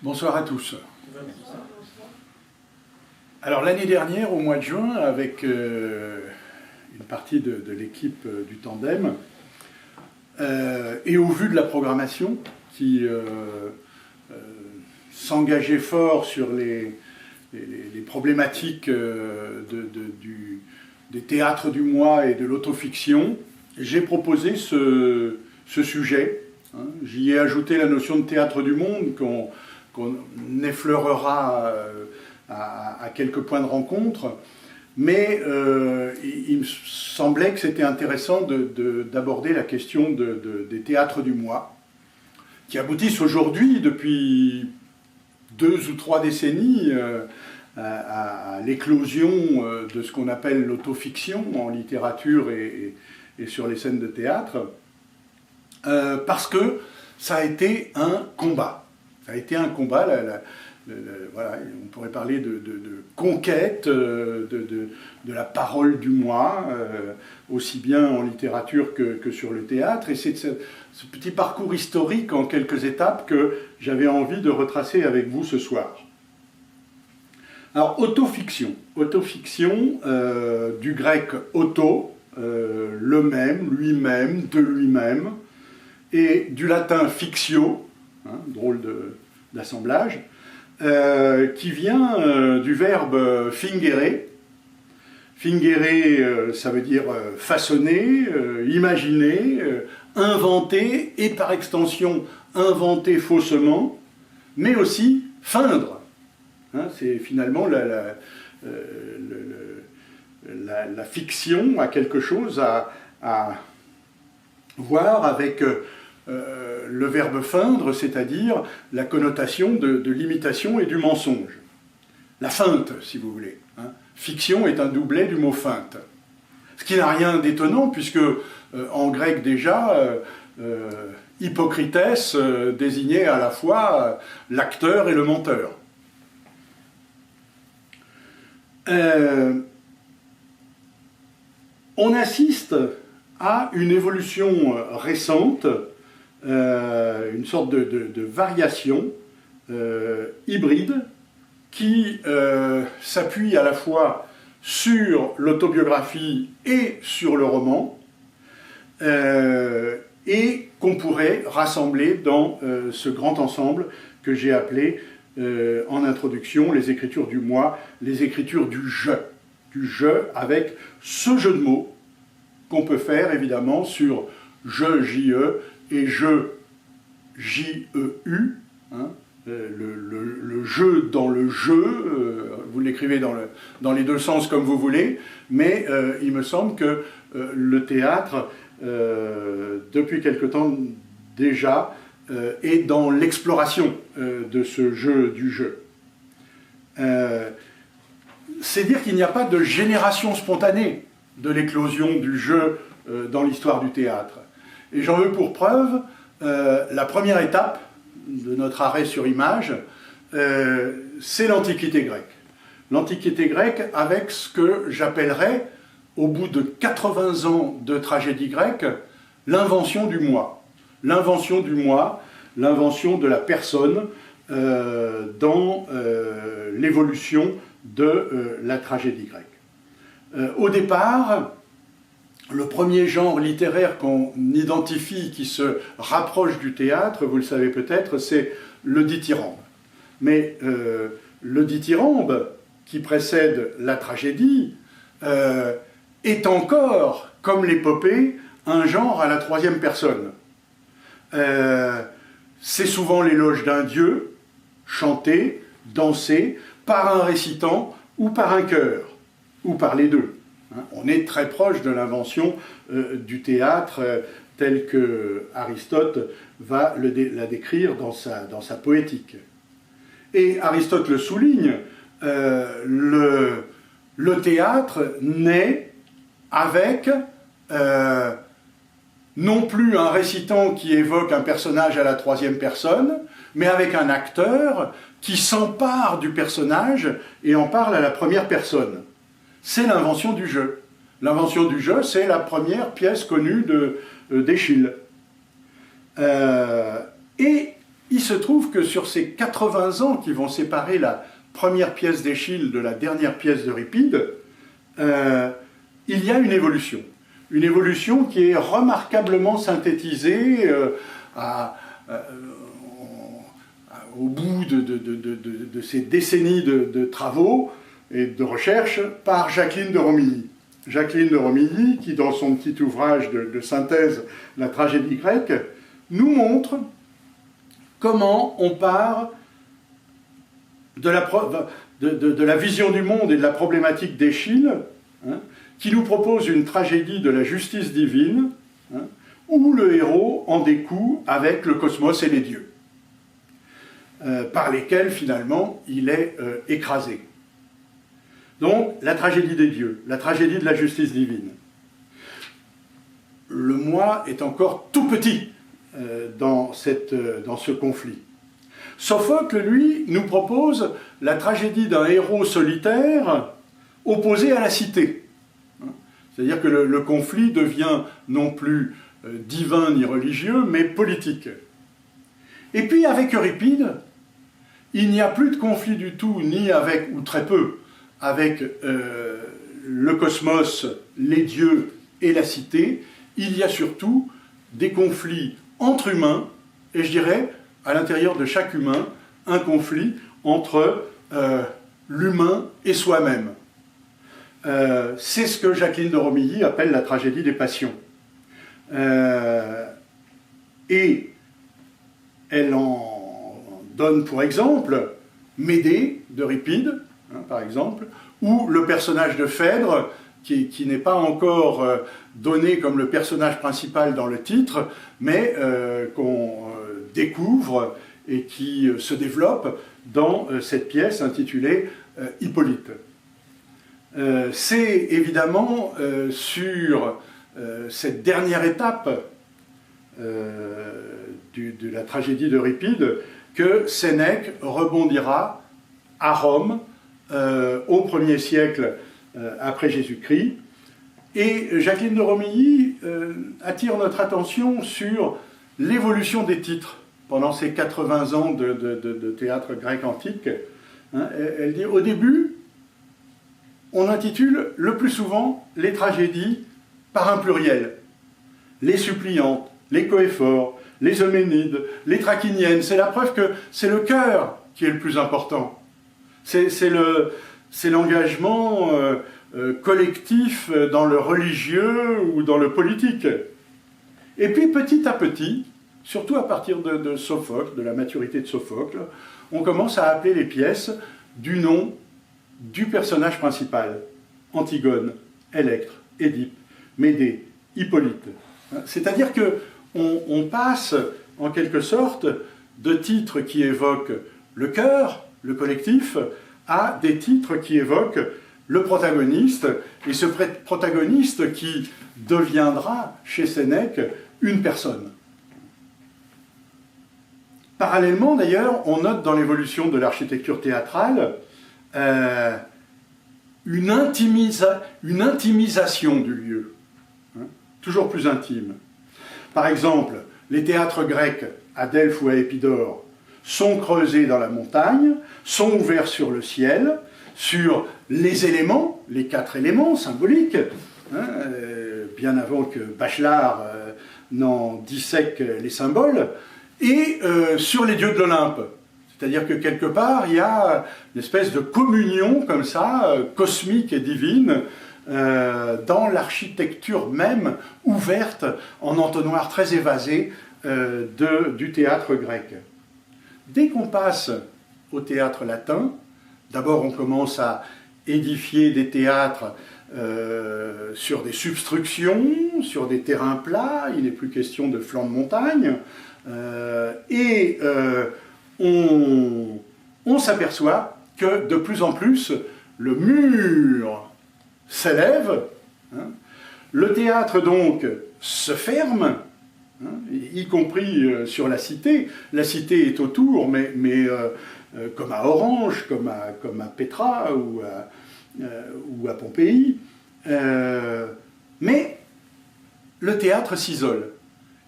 Bonsoir à tous. Alors l'année dernière, au mois de juin, avec une partie de l'équipe du Tandem, et au vu de la programmation qui s'engageait fort sur les problématiques des théâtres du mois et de l'autofiction, j'ai proposé ce sujet. J'y ai ajouté la notion de théâtre du monde qu'on effleurera à quelques points de rencontre, mais il me semblait que c'était intéressant d'aborder la question des théâtres du mois, qui aboutissent aujourd'hui, depuis 2 ou 3 décennies, à l'éclosion de ce qu'on appelle l'autofiction en littérature et sur les scènes de théâtre, parce que ça a été un combat. Ça a été un combat, voilà, on pourrait parler de conquête de la parole du moi, aussi bien en littérature que sur le théâtre. Et c'est ce petit parcours historique en quelques étapes que j'avais envie de retracer avec vous ce soir. Alors, autofiction. Autofiction, du grec auto, le même, lui-même, de lui-même, et du latin fictio, drôle d'assemblage, qui vient du verbe fingere. Fingere, ça veut dire façonner, imaginer, inventer, et par extension inventer faussement, mais aussi feindre. C'est finalement la fiction a quelque chose à voir avec le verbe feindre, c'est-à-dire la connotation de l'imitation et du mensonge. La feinte, si vous voulez. Fiction est un doublet du mot feinte. Ce qui n'a rien d'étonnant, puisque en grec déjà, Hippocritès désignait à la fois l'acteur et le menteur. On assiste à une évolution récente, une sorte de variation hybride qui s'appuie à la fois sur l'autobiographie et sur le roman, et qu'on pourrait rassembler dans ce grand ensemble que j'ai appelé en introduction les écritures du moi, les écritures du jeu avec ce jeu de mots qu'on peut faire évidemment sur je, J-E, et je, J-E-U, le jeu dans le jeu, vous l'écrivez dans les deux sens comme vous voulez, mais il me semble que le théâtre, depuis quelque temps déjà, est dans l'exploration de ce jeu du jeu. C'est dire qu'il n'y a pas de génération spontanée de l'éclosion du jeu dans l'histoire du théâtre. Et j'en veux pour preuve la première étape de notre arrêt sur image, c'est l'Antiquité grecque. L'Antiquité grecque avec ce que j'appellerais, au bout de 80 ans de tragédie grecque, l'invention du moi. L'invention du moi, l'invention de la personne dans l'évolution de la tragédie grecque. Au départ, le premier genre littéraire qu'on identifie, qui se rapproche du théâtre, vous le savez peut-être, c'est le dithyrambe. Mais le dithyrambe, qui précède la tragédie, est encore, comme l'épopée, un genre à la troisième personne. C'est souvent l'éloge d'un dieu, chanté, dansé, par un récitant ou par un chœur, ou par les deux. On est très proche de l'invention du théâtre tel que Aristote va la décrire dans sa poétique. Et Aristote le souligne, le théâtre naît avec non plus un récitant qui évoque un personnage à la troisième personne, mais avec un acteur qui s'empare du personnage et en parle à la première personne. C'est l'invention du jeu. L'invention du jeu, c'est la première pièce connue d'Échille. Et il se trouve que sur ces 80 ans qui vont séparer la première pièce d'Eschyle de la dernière pièce d'Euripide, il y a une évolution. Une évolution qui est remarquablement synthétisée au bout de ces décennies de travaux et de recherche par Jacqueline de Romilly. Jacqueline de Romilly, qui dans son petit ouvrage de synthèse, La tragédie grecque, nous montre comment on part de la vision du monde et de la problématique d'Eschyle, hein, qui nous propose une tragédie de la justice divine, hein, où le héros en découd avec le cosmos et les dieux, par lesquels finalement il est écrasé. Donc la tragédie des dieux, la tragédie de la justice divine. Le moi est encore tout petit dans ce conflit. Sophocle, lui, nous propose la tragédie d'un héros solitaire opposé à la cité. C'est-à-dire que le conflit devient non plus divin ni religieux, mais politique. Et puis avec Euripide, il n'y a plus de conflit du tout, ni avec, ou très peu, avec le cosmos, les dieux et la cité. Il y a surtout des conflits entre humains, et je dirais, à l'intérieur de chaque humain, un conflit entre l'humain et soi-même. C'est ce que Jacqueline de Romilly appelle la tragédie des passions. Et elle en donne pour exemple Médée d'Euripide, hein, par exemple, ou le personnage de Phèdre, qui n'est pas encore donné comme le personnage principal dans le titre, mais qu'on découvre et qui se développe dans cette pièce intitulée Hippolyte. C'est évidemment sur cette dernière étape de la tragédie d'Euripide que Sénèque rebondira à Rome au 1er siècle après Jésus-Christ. Et Jacqueline de Romilly attire notre attention sur l'évolution des titres pendant ces 80 ans de théâtre grec antique. Hein, elle dit, au début, on intitule le plus souvent les tragédies par un pluriel. Les suppliantes, les coéphores, les euménides, les trachiniennes. C'est la preuve que c'est le cœur qui est le plus important. C'est l'engagement collectif dans le religieux ou dans le politique. Et puis petit à petit, surtout à partir de Sophocle, de la maturité de Sophocle, on commence à appeler les pièces du nom du personnage principal. Antigone, Électre, Édipe, Médée, Hippolyte. C'est-à-dire qu'on passe, en quelque sorte, de titres qui évoquent le cœur, le collectif, à des titres qui évoquent le protagoniste, et ce protagoniste qui deviendra, chez Sénèque, une personne. Parallèlement, d'ailleurs, on note dans l'évolution de l'architecture théâtrale une intimisation du lieu, hein, toujours plus intime. Par exemple, les théâtres grecs à Delphes ou à Épidore sont creusés dans la montagne, sont ouverts sur le ciel, sur les éléments, les 4 éléments symboliques, hein, bien avant que Bachelard n'en dissèque les symboles, et sur les dieux de l'Olympe. C'est-à-dire que quelque part, il y a une espèce de communion comme ça, cosmique et divine, dans l'architecture même, ouverte en entonnoir très évasé du théâtre grec. Dès qu'on passe au théâtre latin, d'abord on commence à édifier des théâtres sur des substructions, sur des terrains plats, il n'est plus question de flancs de montagne, et on s'aperçoit que de plus en plus le mur s'élève, hein, le théâtre donc se ferme, hein, y compris sur la cité. La cité est autour, mais comme à Orange, comme à Pétra ou à Pompéi, mais le théâtre s'isole.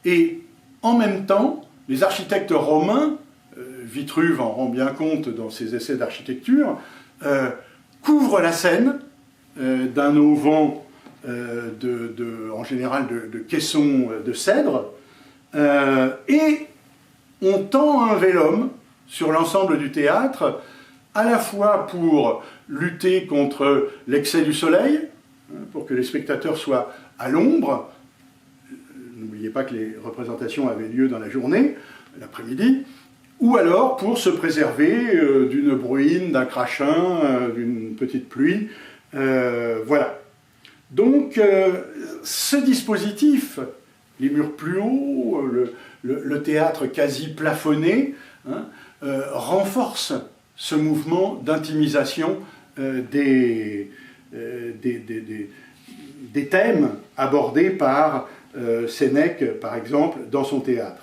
Et en même temps, les architectes romains Vitruve en rend bien compte dans ses essais d'architecture, couvre la scène d'un auvent en général de caissons de cèdre, et on tend un vélum sur l'ensemble du théâtre, à la fois pour lutter contre l'excès du soleil, pour que les spectateurs soient à l'ombre. N'oubliez pas que les représentations avaient lieu dans la journée, l'après-midi, ou alors pour se préserver d'une bruine, d'un crachin, d'une petite pluie. Voilà. Donc, ce dispositif, les murs plus hauts, le théâtre quasi plafonné, renforce ce mouvement d'intimisation des thèmes abordés par Sénèque, par exemple, dans son théâtre.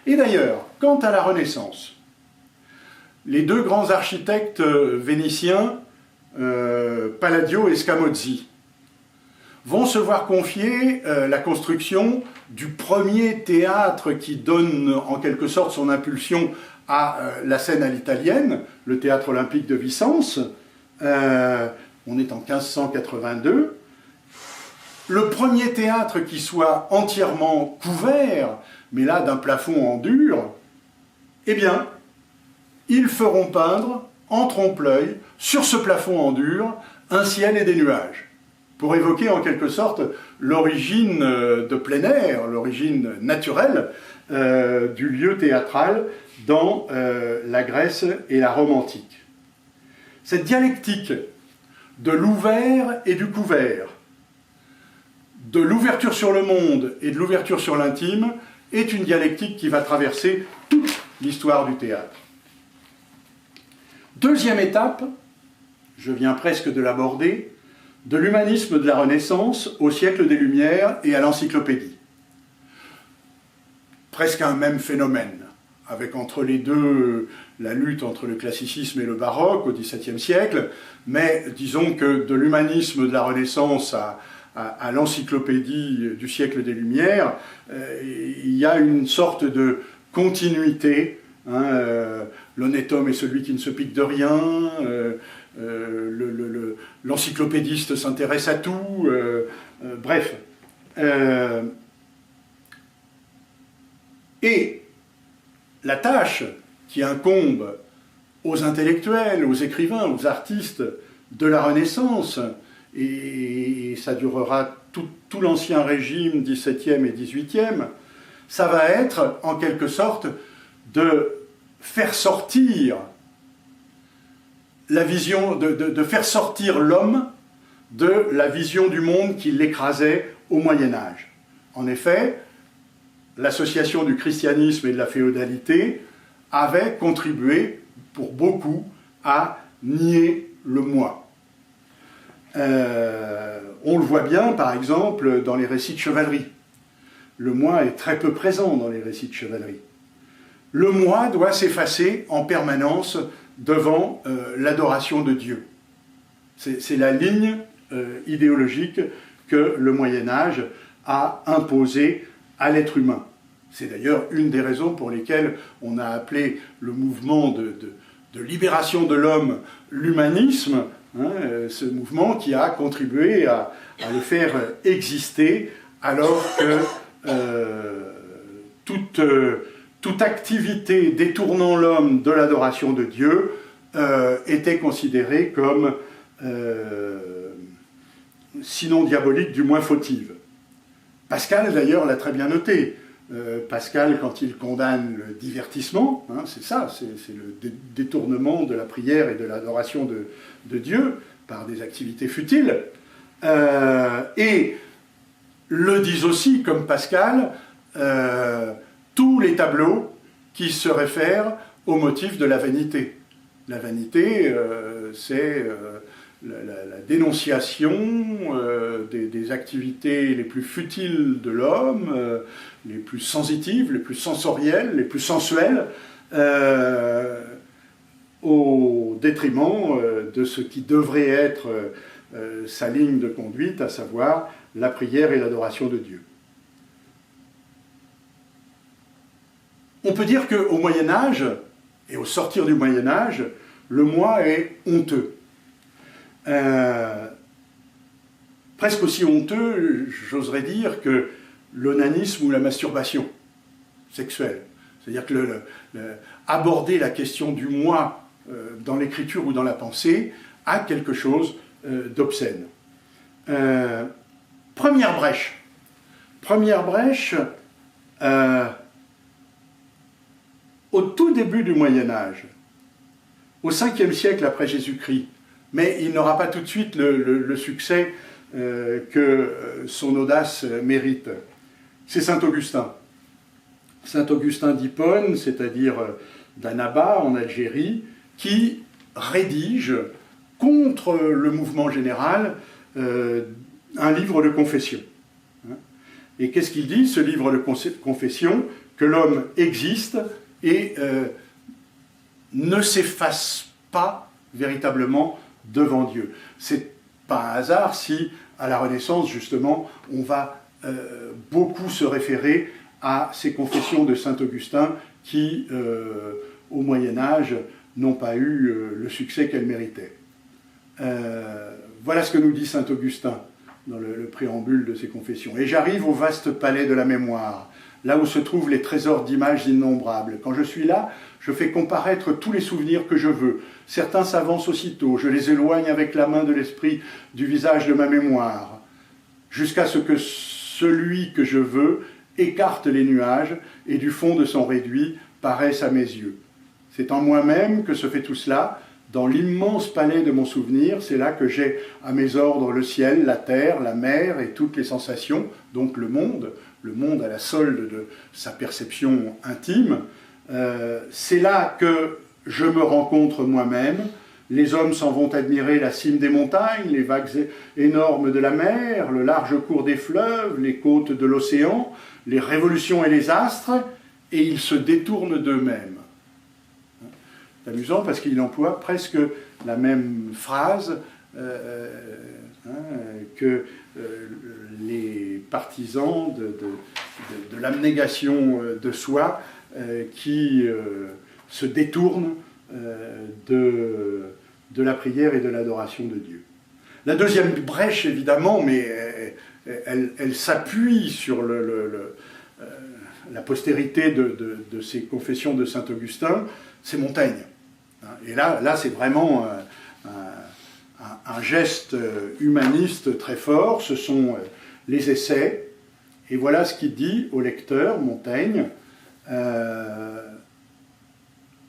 Et d'ailleurs, quant à la Renaissance, les deux grands architectes vénitiens, Palladio et Scamozzi, vont se voir confier la construction du premier théâtre qui donne en quelque sorte son impulsion à la scène à l'italienne, le théâtre olympique de Vicence. On est en 1582. Le premier théâtre qui soit entièrement couvert, mais là d'un plafond en dur, eh bien, ils feront peindre en trompe-l'œil, sur ce plafond en dur, un ciel et des nuages, pour évoquer en quelque sorte l'origine de plein air, l'origine naturelle du lieu théâtral dans la Grèce et la Rome antique. Cette dialectique de l'ouvert et du couvert, de l'ouverture sur le monde et de l'ouverture sur l'intime, est une dialectique qui va traverser toute l'histoire du théâtre. Deuxième étape, je viens presque de l'aborder, de l'humanisme de la Renaissance au siècle des Lumières et à l'Encyclopédie. Presque un même phénomène, avec entre les deux la lutte entre le classicisme et le baroque au XVIIe siècle, mais disons que de l'humanisme de la Renaissance à l'Encyclopédie du siècle des Lumières, il y a une sorte de continuité. L'honnête homme est celui qui ne se pique de rien, l'encyclopédiste s'intéresse à tout, bref. Et la tâche qui incombe aux intellectuels, aux écrivains, aux artistes de la Renaissance, et ça durera tout l'ancien régime XVIIe et XVIIIe, ça va être en quelque sorte de faire sortir la vision, de faire sortir l'homme de la vision du monde qui l'écrasait au Moyen-Âge. En effet, l'association du christianisme et de la féodalité avait contribué pour beaucoup à nier le moi. On le voit bien, par exemple, dans les récits de chevalerie. Le moi est très peu présent dans les récits de chevalerie. Le moi doit s'effacer en permanence devant l'adoration de Dieu. C'est la ligne idéologique que le Moyen-Âge a imposée à l'être humain. C'est d'ailleurs une des raisons pour lesquelles on a appelé le mouvement de libération de l'homme l'humanisme, ce mouvement qui a contribué à le faire exister, alors que toute activité détournant l'homme de l'adoration de Dieu était considérée comme, sinon diabolique, du moins fautive. Pascal, d'ailleurs, l'a très bien noté. Pascal, quand il condamne le divertissement, c'est ça, c'est le détournement de la prière et de l'adoration de Dieu par des activités futiles. Et le disent aussi, comme Pascal, tous les tableaux qui se réfèrent au motif de la vanité. La vanité, c'est la dénonciation des activités les plus futiles de l'homme, les plus sensitives, les plus sensorielles, les plus sensuelles, au détriment de ce qui devrait être sa ligne de conduite, à savoir la prière et l'adoration de Dieu. On peut dire qu'au Moyen-Âge, Et au sortir du Moyen-Âge, le moi est honteux. Presque aussi honteux, j'oserais dire, que l'onanisme ou la masturbation sexuelle. C'est-à-dire que aborder la question du moi dans l'écriture ou dans la pensée a quelque chose d'obscène. Première brèche. Première brèche, au tout début du Moyen-Âge, au 5e siècle après Jésus-Christ, mais il n'aura pas tout de suite le succès que son audace mérite. C'est saint Augustin. Saint Augustin d'Hippone, c'est-à-dire d'Annaba en Algérie, qui rédige contre le mouvement général un livre de confession. Et qu'est-ce qu'il dit, ce livre de confession? Que l'homme existe et ne s'efface pas véritablement devant Dieu. C'est pas un hasard si, à la Renaissance, justement, on va beaucoup se référer à ces confessions de saint Augustin qui, au Moyen-Âge, n'ont pas eu le succès qu'elles méritaient. Voilà ce que nous dit saint Augustin dans le préambule de ses confessions. « Et j'arrive au vaste palais de la mémoire, là où se trouvent les trésors d'images innombrables. Quand je suis là, je fais comparaître tous les souvenirs que je veux. Certains s'avancent aussitôt, je les éloigne avec la main de l'esprit du visage de ma mémoire, jusqu'à ce que celui que je veux écarte les nuages et du fond de son réduit paraisse à mes yeux. C'est en moi-même que se fait tout cela, dans l'immense palais de mon souvenir, c'est là que j'ai à mes ordres le ciel, la terre, la mer et toutes les sensations, donc le monde à la solde de sa perception intime. C'est là que je me rencontre moi-même. Les hommes s'en vont admirer la cime des montagnes, les vagues énormes de la mer, le large cours des fleuves, les côtes de l'océan, les révolutions et les astres, et ils se détournent d'eux-mêmes. C'est amusant parce qu'il emploie presque la même phrase que les partisans de l'abnégation de soi qui se détournent de la prière et de l'adoration de Dieu. La deuxième brèche, évidemment, mais elle s'appuie sur la postérité de ces confessions de saint Augustin, c'est Montaigne. Et là c'est vraiment un geste humaniste très fort, ce sont les essais, et voilà ce qu'il dit au lecteur, Montaigne.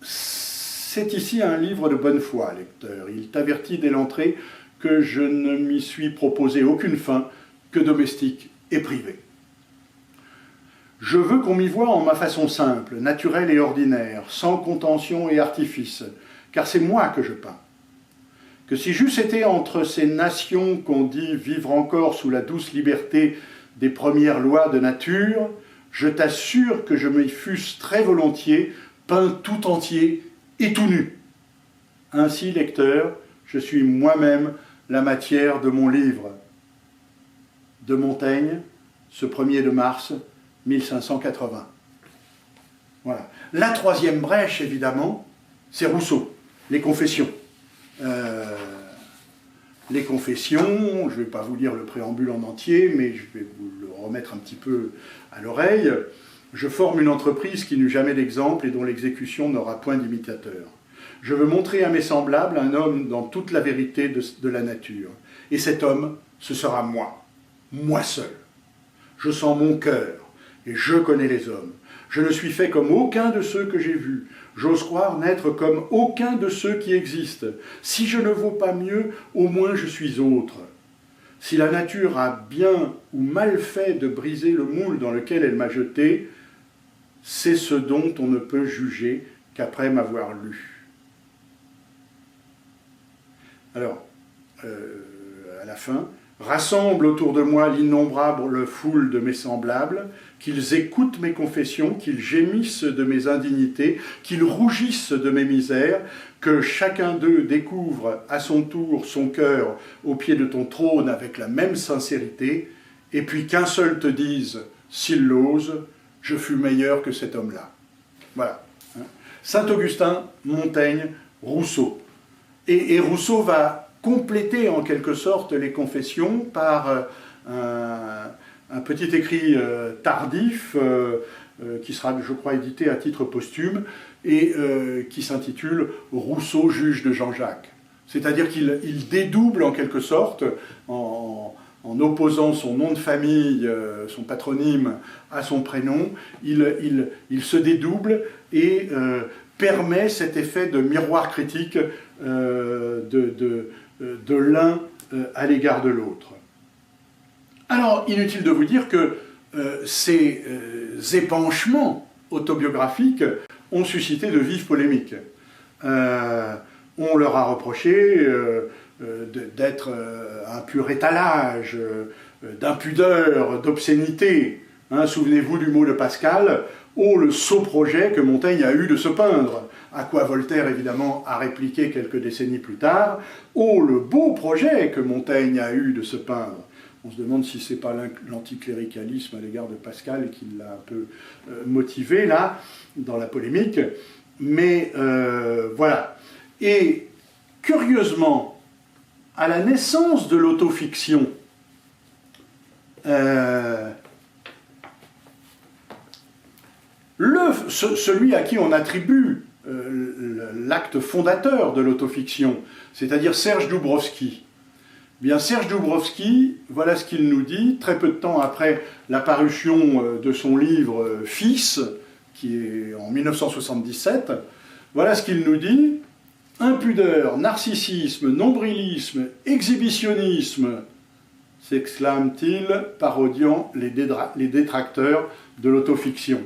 C'est ici un livre de bonne foi, lecteur. Il t'avertit dès l'entrée que je ne m'y suis proposé aucune fin que domestique et privée. Je veux qu'on m'y voie en ma façon simple, naturelle et ordinaire, sans contention et artifice, car c'est moi que je peins. Que si j'eusse été entre ces nations qu'on dit vivre encore sous la douce liberté des premières lois de nature, je t'assure que je m'y fusse très volontiers peint tout entier et tout nu. Ainsi, lecteur, je suis moi-même la matière de mon livre. De Montaigne, ce 1er de mars 1580. Voilà. La troisième brèche, évidemment, c'est Rousseau, les Confessions. Les Confessions, je ne vais pas vous lire le préambule en entier, mais je vais vous le remettre un petit peu à l'oreille. Je forme une entreprise qui n'eut jamais d'exemple et dont l'exécution n'aura point d'imitateur. Je veux montrer à mes semblables un homme dans toute la vérité de la nature. Et cet homme, ce sera moi seul. Je sens mon cœur et je connais les hommes. Je ne suis fait comme aucun de ceux que j'ai vus. J'ose croire n'être comme aucun de ceux qui existent. Si je ne vaux pas mieux, au moins je suis autre. Si la nature a bien ou mal fait de briser le moule dans lequel elle m'a jeté, c'est ce dont on ne peut juger qu'après m'avoir lu. Alors, à la fin, rassemble autour de moi l'innombrable foule de mes semblables, qu'ils écoutent mes confessions, qu'ils gémissent de mes indignités, qu'ils rougissent de mes misères, que chacun d'eux découvre à son tour son cœur au pied de ton trône avec la même sincérité, et puis qu'un seul te dise, s'il l'ose, je fus meilleur que cet homme-là. Voilà. Saint-Augustin, Montaigne, Rousseau. Et Rousseau va compléter en quelque sorte les Confessions par un petit écrit tardif qui sera, je crois, édité à titre posthume et qui s'intitule « Rousseau, juge de Jean-Jacques ». C'est-à-dire qu'il dédouble en quelque sorte, en opposant son nom de famille, son patronyme, à son prénom, il se dédouble et permet cet effet de miroir critique de l'un à l'égard de l'autre. Alors, inutile de vous dire que ces épanchements autobiographiques ont suscité de vives polémiques. On leur a reproché d'être un pur étalage, d'impudeur, d'obscénité. Hein, souvenez-vous du mot de Pascal, « Oh, le sot projet que Montaigne a eu de se peindre », à quoi Voltaire, évidemment, a répliqué quelques décennies plus tard, « Oh, le beau projet que Montaigne a eu de se peindre ». On se demande si ce n'est pas l'anticléricalisme à l'égard de Pascal qui l'a un peu motivé, là, dans la polémique. Mais voilà. Et curieusement, à la naissance de l'autofiction, celui à qui on attribue l'acte fondateur de l'autofiction, c'est-à-dire Serge Doubrovski, bien, Serge Doubrovski, voilà ce qu'il nous dit, très peu de temps après la parution de son livre « Fils », qui est en 1977, voilà ce qu'il nous dit. « Impudeur, narcissisme, nombrilisme, exhibitionnisme », s'exclame-t-il, parodiant les détracteurs de l'autofiction.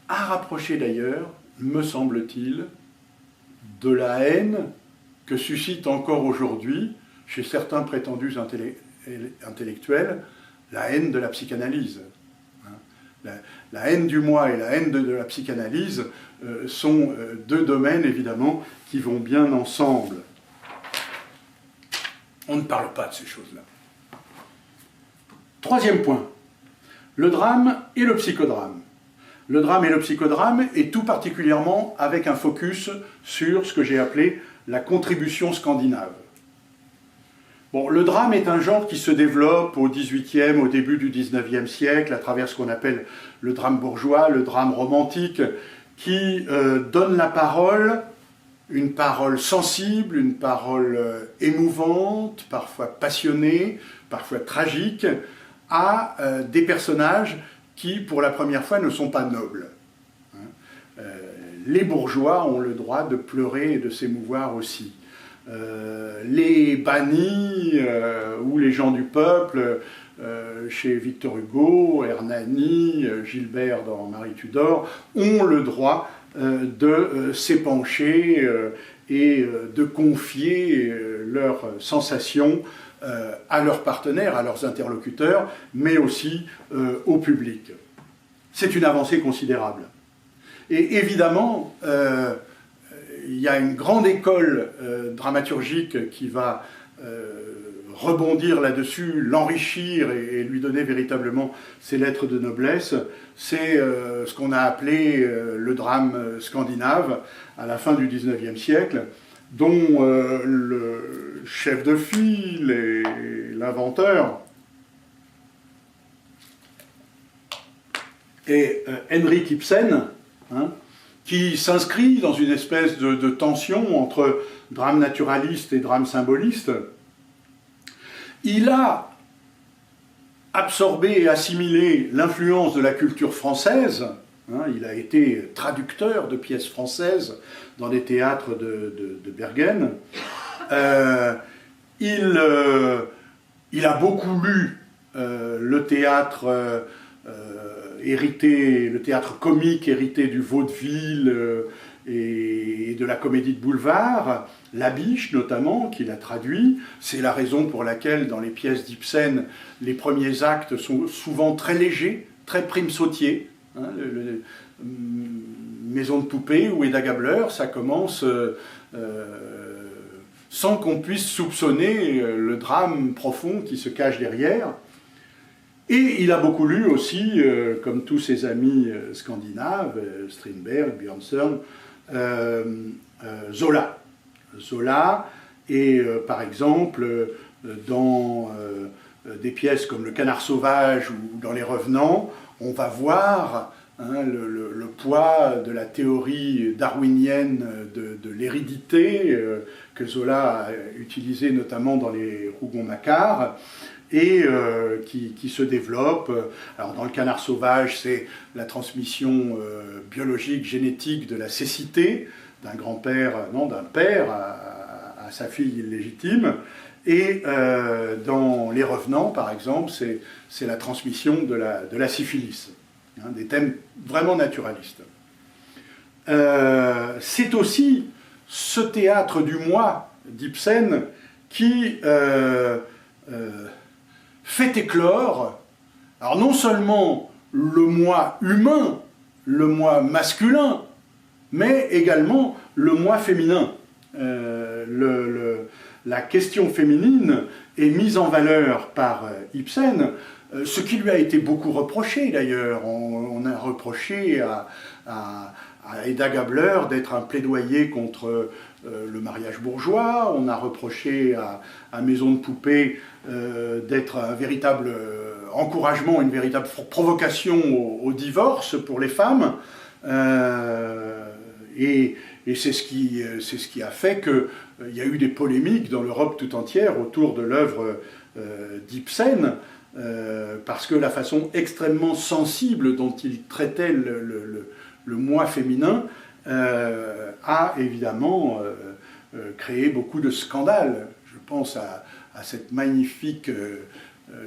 À rapprocher d'ailleurs, me semble-t-il, de la haine que suscite encore aujourd'hui, chez certains prétendus intellectuels, la haine de la psychanalyse. La haine du moi et la haine de la psychanalyse sont deux domaines, évidemment, qui vont bien ensemble. On ne parle pas de ces choses-là. Troisième point, le drame et le psychodrame. Le drame et le psychodrame, et tout particulièrement avec un focus sur ce que j'ai appelé la contribution scandinave. Bon, le drame est un genre qui se développe au XVIIIe, au début du XIXe siècle, à travers ce qu'on appelle le drame bourgeois, le drame romantique, qui donne la parole, une parole sensible, une parole émouvante, parfois passionnée, parfois tragique, à des personnages qui, pour la première fois, ne sont pas nobles. Les bourgeois ont le droit de pleurer et de s'émouvoir aussi. Les bannis ou les gens du peuple, chez Victor Hugo, Hernani, Gilbert dans Marie Tudor, ont le droit de s'épancher et de confier leurs sensations à leurs partenaires, à leurs interlocuteurs, mais aussi au public. C'est une avancée considérable. Et évidemment, il y a une grande école dramaturgique qui va rebondir là-dessus, l'enrichir et lui donner véritablement ses lettres de noblesse. C'est ce qu'on a appelé le drame scandinave à la fin du XIXe siècle, dont le chef de file et l'inventeur est Henrik Ibsen, hein, qui s'inscrit dans une espèce de tension entre drame naturaliste et drame symboliste. Il a absorbé et assimilé l'influence de la culture française. Hein, il a été traducteur de pièces françaises dans les théâtres de Bergen. Il a beaucoup lu le théâtre le théâtre comique hérité du vaudeville et de la comédie de boulevard, La Biche notamment, qu'il a traduit. C'est la raison pour laquelle dans les pièces d'Ibsen, les premiers actes sont souvent très légers, très prime-sautiers. Hein, Maison de poupée ou Hedda Gabler, ça commence sans qu'on puisse soupçonner le drame profond qui se cache derrière. Et il a beaucoup lu aussi, comme tous ses amis scandinaves, Strindberg, Bjørnson, Zola. Zola, et par exemple, dans des pièces comme Le Canard sauvage ou dans Les Revenants, on va voir le poids de la théorie darwinienne de l'hérédité que Zola a utilisé notamment dans les Rougon-Macquart, et qui se développe. Alors dans Le Canard sauvage, c'est la transmission biologique, génétique de la cécité d'un grand-père, non, d'un père à sa fille illégitime. Et dans Les Revenants, par exemple, c'est la transmission de la syphilis, des thèmes vraiment naturalistes. C'est aussi ce théâtre du moi d'Ibsen qui fait éclore, alors non seulement le moi humain, le moi masculin, mais également le moi féminin. La question féminine est mise en valeur par Ibsen, ce qui lui a été beaucoup reproché d'ailleurs. On a reproché à Hedda Gabler d'être un plaidoyer contre le mariage bourgeois, on a reproché à Maison de Poupée d'être un véritable encouragement, une véritable provocation au divorce pour les femmes. Et c'est ce qui a fait qu'il y a eu des polémiques dans l'Europe tout entière autour de l'œuvre d'Ibsen, parce que la façon extrêmement sensible dont il traitait le moi féminin a évidemment créé beaucoup de scandales. Je pense à cette magnifique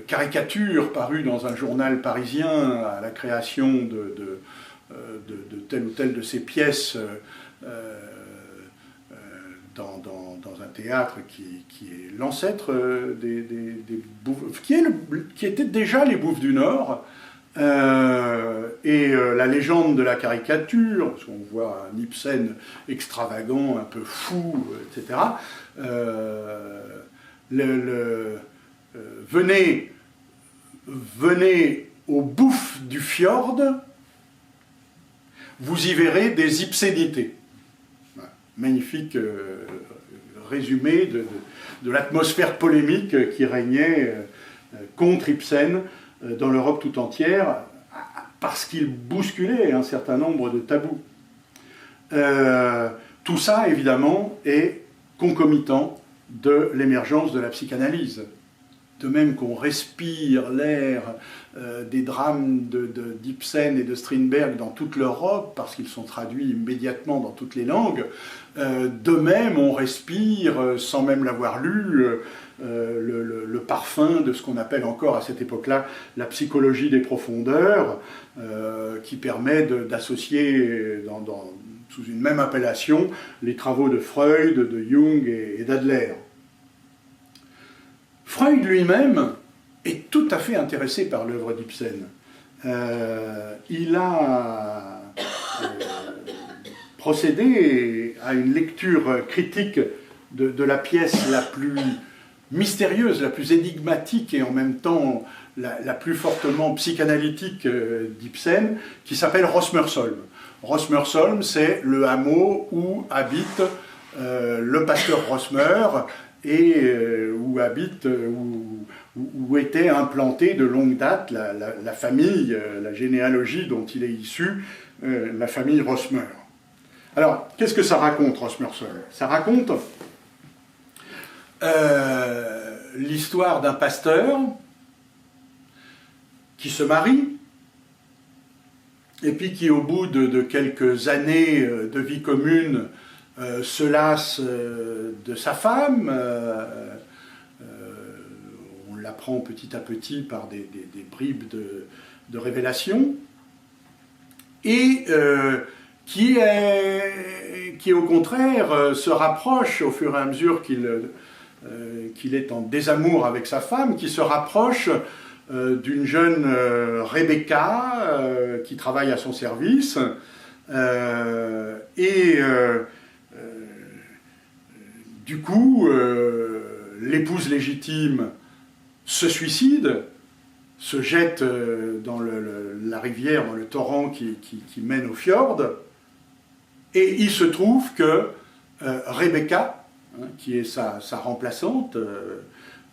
caricature parue dans un journal parisien à la création de telle ou telle de ces pièces dans un théâtre qui est l'ancêtre des Bouffes, qui était déjà les Bouffes du Nord, et la légende de la caricature, parce qu'on voit un Ibsen extravagant, un peu fou, etc. Venez aux Bouffes du Fjord, vous y verrez des Ibsénités. Magnifique résumé de l'atmosphère polémique qui régnait contre Ibsen dans l'Europe tout entière, parce qu'il bousculait un certain nombre de tabous. Tout ça, évidemment, est concomitant de l'émergence de la psychanalyse. De même qu'on respire l'air des drames d'Ibsen et de Strindberg dans toute l'Europe, parce qu'ils sont traduits immédiatement dans toutes les langues, de même on respire, sans même l'avoir lu, le parfum de ce qu'on appelle encore à cette époque-là la psychologie des profondeurs, qui permet d'associer sous une même appellation les travaux de Freud, de Jung et d'Adler. Freud lui-même est tout à fait intéressé par l'œuvre d'Ibsen. Il a procédé à une lecture critique de la pièce la plus mystérieuse, la plus énigmatique et en même temps la plus fortement psychanalytique d'Ibsen, qui s'appelle Rosmersholm. Rosmersholm, c'est le hameau où habite le pasteur Rosmer, et où était implantée de longue date la famille, la généalogie dont il est issu, la famille Rosmer. Alors, qu'est-ce que ça raconte, Rosmersholm? Ça raconte l'histoire d'un pasteur qui se marie, et puis qui, au bout de quelques années de vie commune, se lasse de sa femme, on l'apprend petit à petit par des bribes de révélation, et qui au contraire se rapproche au fur et à mesure qu'il est en désamour avec sa femme, qui se rapproche d'une jeune Rebecca qui travaille à son service, du coup, l'épouse légitime se suicide, se jette dans la rivière, dans le torrent qui mène au fjord, et il se trouve que Rebecca, hein, qui est sa remplaçante,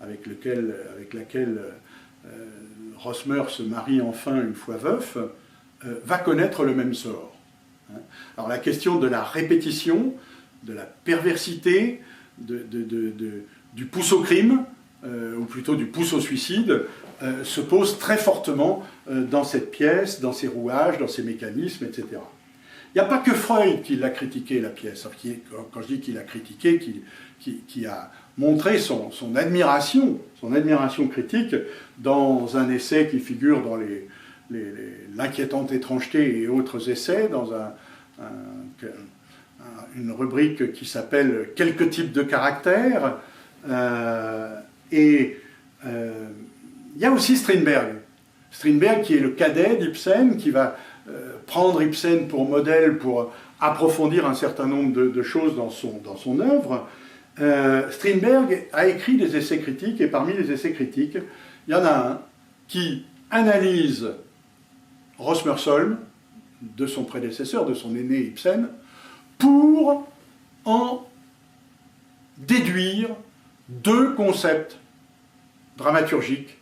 avec laquelle Rosmer se marie enfin une fois veuf, va connaître le même sort. Alors la question de la répétition, de la perversité, du pouce au crime, ou plutôt du pouce au suicide, se pose très fortement dans cette pièce, dans ses rouages, dans ses mécanismes, etc. Il n'y a pas que Freud qui l'a critiqué, la pièce. Quand je dis qu'il l'a critiqué, qui a montré son admiration critique dans un essai qui figure dans l'inquiétante étrangeté et autres essais, dans une rubrique qui s'appelle « Quelques types de caractères ». Il y a aussi Strindberg. Strindberg qui est le cadet d'Ibsen, qui va prendre Ibsen pour modèle pour approfondir un certain nombre de choses dans son œuvre. Strindberg a écrit des essais critiques, et parmi les essais critiques, il y en a un qui analyse Rosmersholm, de son prédécesseur, de son aîné Ibsen, pour en déduire deux concepts dramaturgiques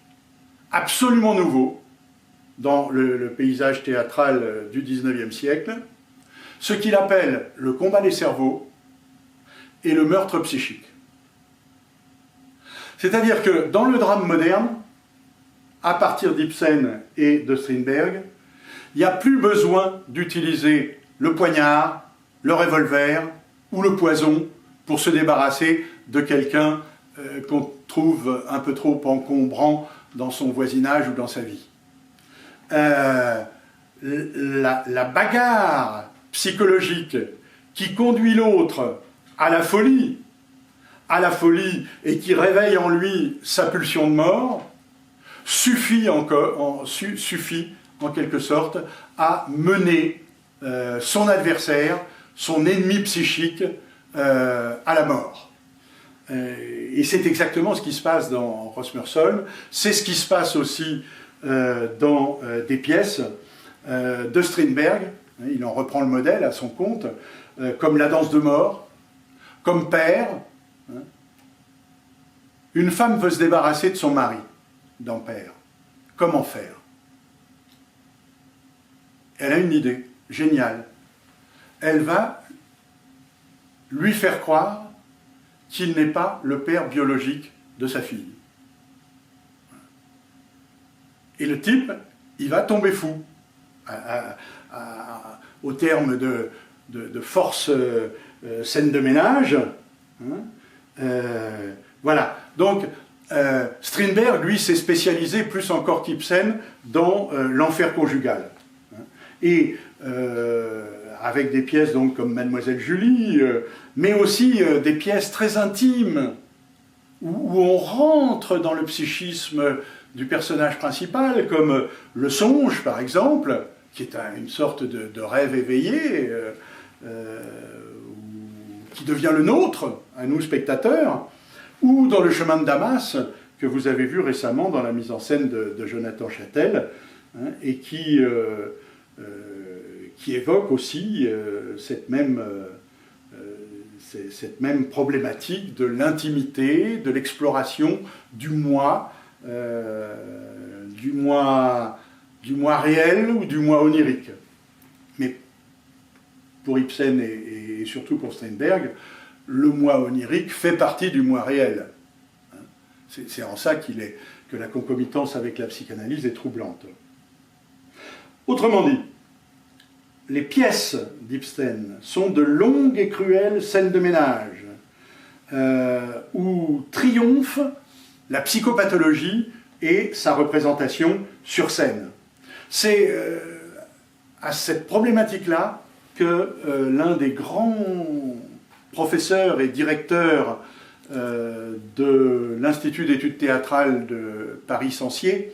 absolument nouveaux dans le paysage théâtral du XIXe siècle, ce qu'il appelle le combat des cerveaux et le meurtre psychique. C'est-à-dire que dans le drame moderne, à partir d'Ibsen et de Strindberg, il n'y a plus besoin d'utiliser le poignard, le revolver ou le poison pour se débarrasser de quelqu'un qu'on trouve un peu trop encombrant dans son voisinage ou dans sa vie. La bagarre psychologique qui conduit l'autre à la folie et qui réveille en lui sa pulsion de mort, suffit en quelque sorte à mener son adversaire, son ennemi psychique, à la mort. Et c'est exactement ce qui se passe dans Rosmersholm, c'est ce qui se passe aussi dans des pièces de Strindberg. Il en reprend le modèle à son compte, comme La danse de mort, comme Père. Une femme veut se débarrasser de son mari dans Père. Comment faire? Elle a une idée géniale. Elle va lui faire croire qu'il n'est pas le père biologique de sa fille. Et le type, il va tomber fou. Au terme de force scène de ménage. Voilà. Donc, Strindberg, lui, s'est spécialisé plus encore qu'Ibsen dans l'enfer conjugal. Et avec des pièces donc, comme Mademoiselle Julie, mais aussi des pièces très intimes, où on rentre dans le psychisme du personnage principal, comme Le Songe, par exemple, qui est une sorte de rêve éveillé, qui devient le nôtre, à nous spectateurs, ou dans Le Chemin de Damas, que vous avez vu récemment dans la mise en scène de Jonathan Châtel, et qui évoque aussi cette même problématique de l'intimité, de l'exploration du moi réel ou du moi onirique. Mais pour Ibsen et surtout pour Strindberg, le moi onirique fait partie du moi réel. C'est en ça que la concomitance avec la psychanalyse est troublante. Autrement dit, les pièces d'Ibsen sont de longues et cruelles scènes de ménage où triomphe la psychopathologie et sa représentation sur scène. C'est à cette problématique-là que l'un des grands professeurs et directeurs de l'Institut d'études théâtrales de Paris-Sancier,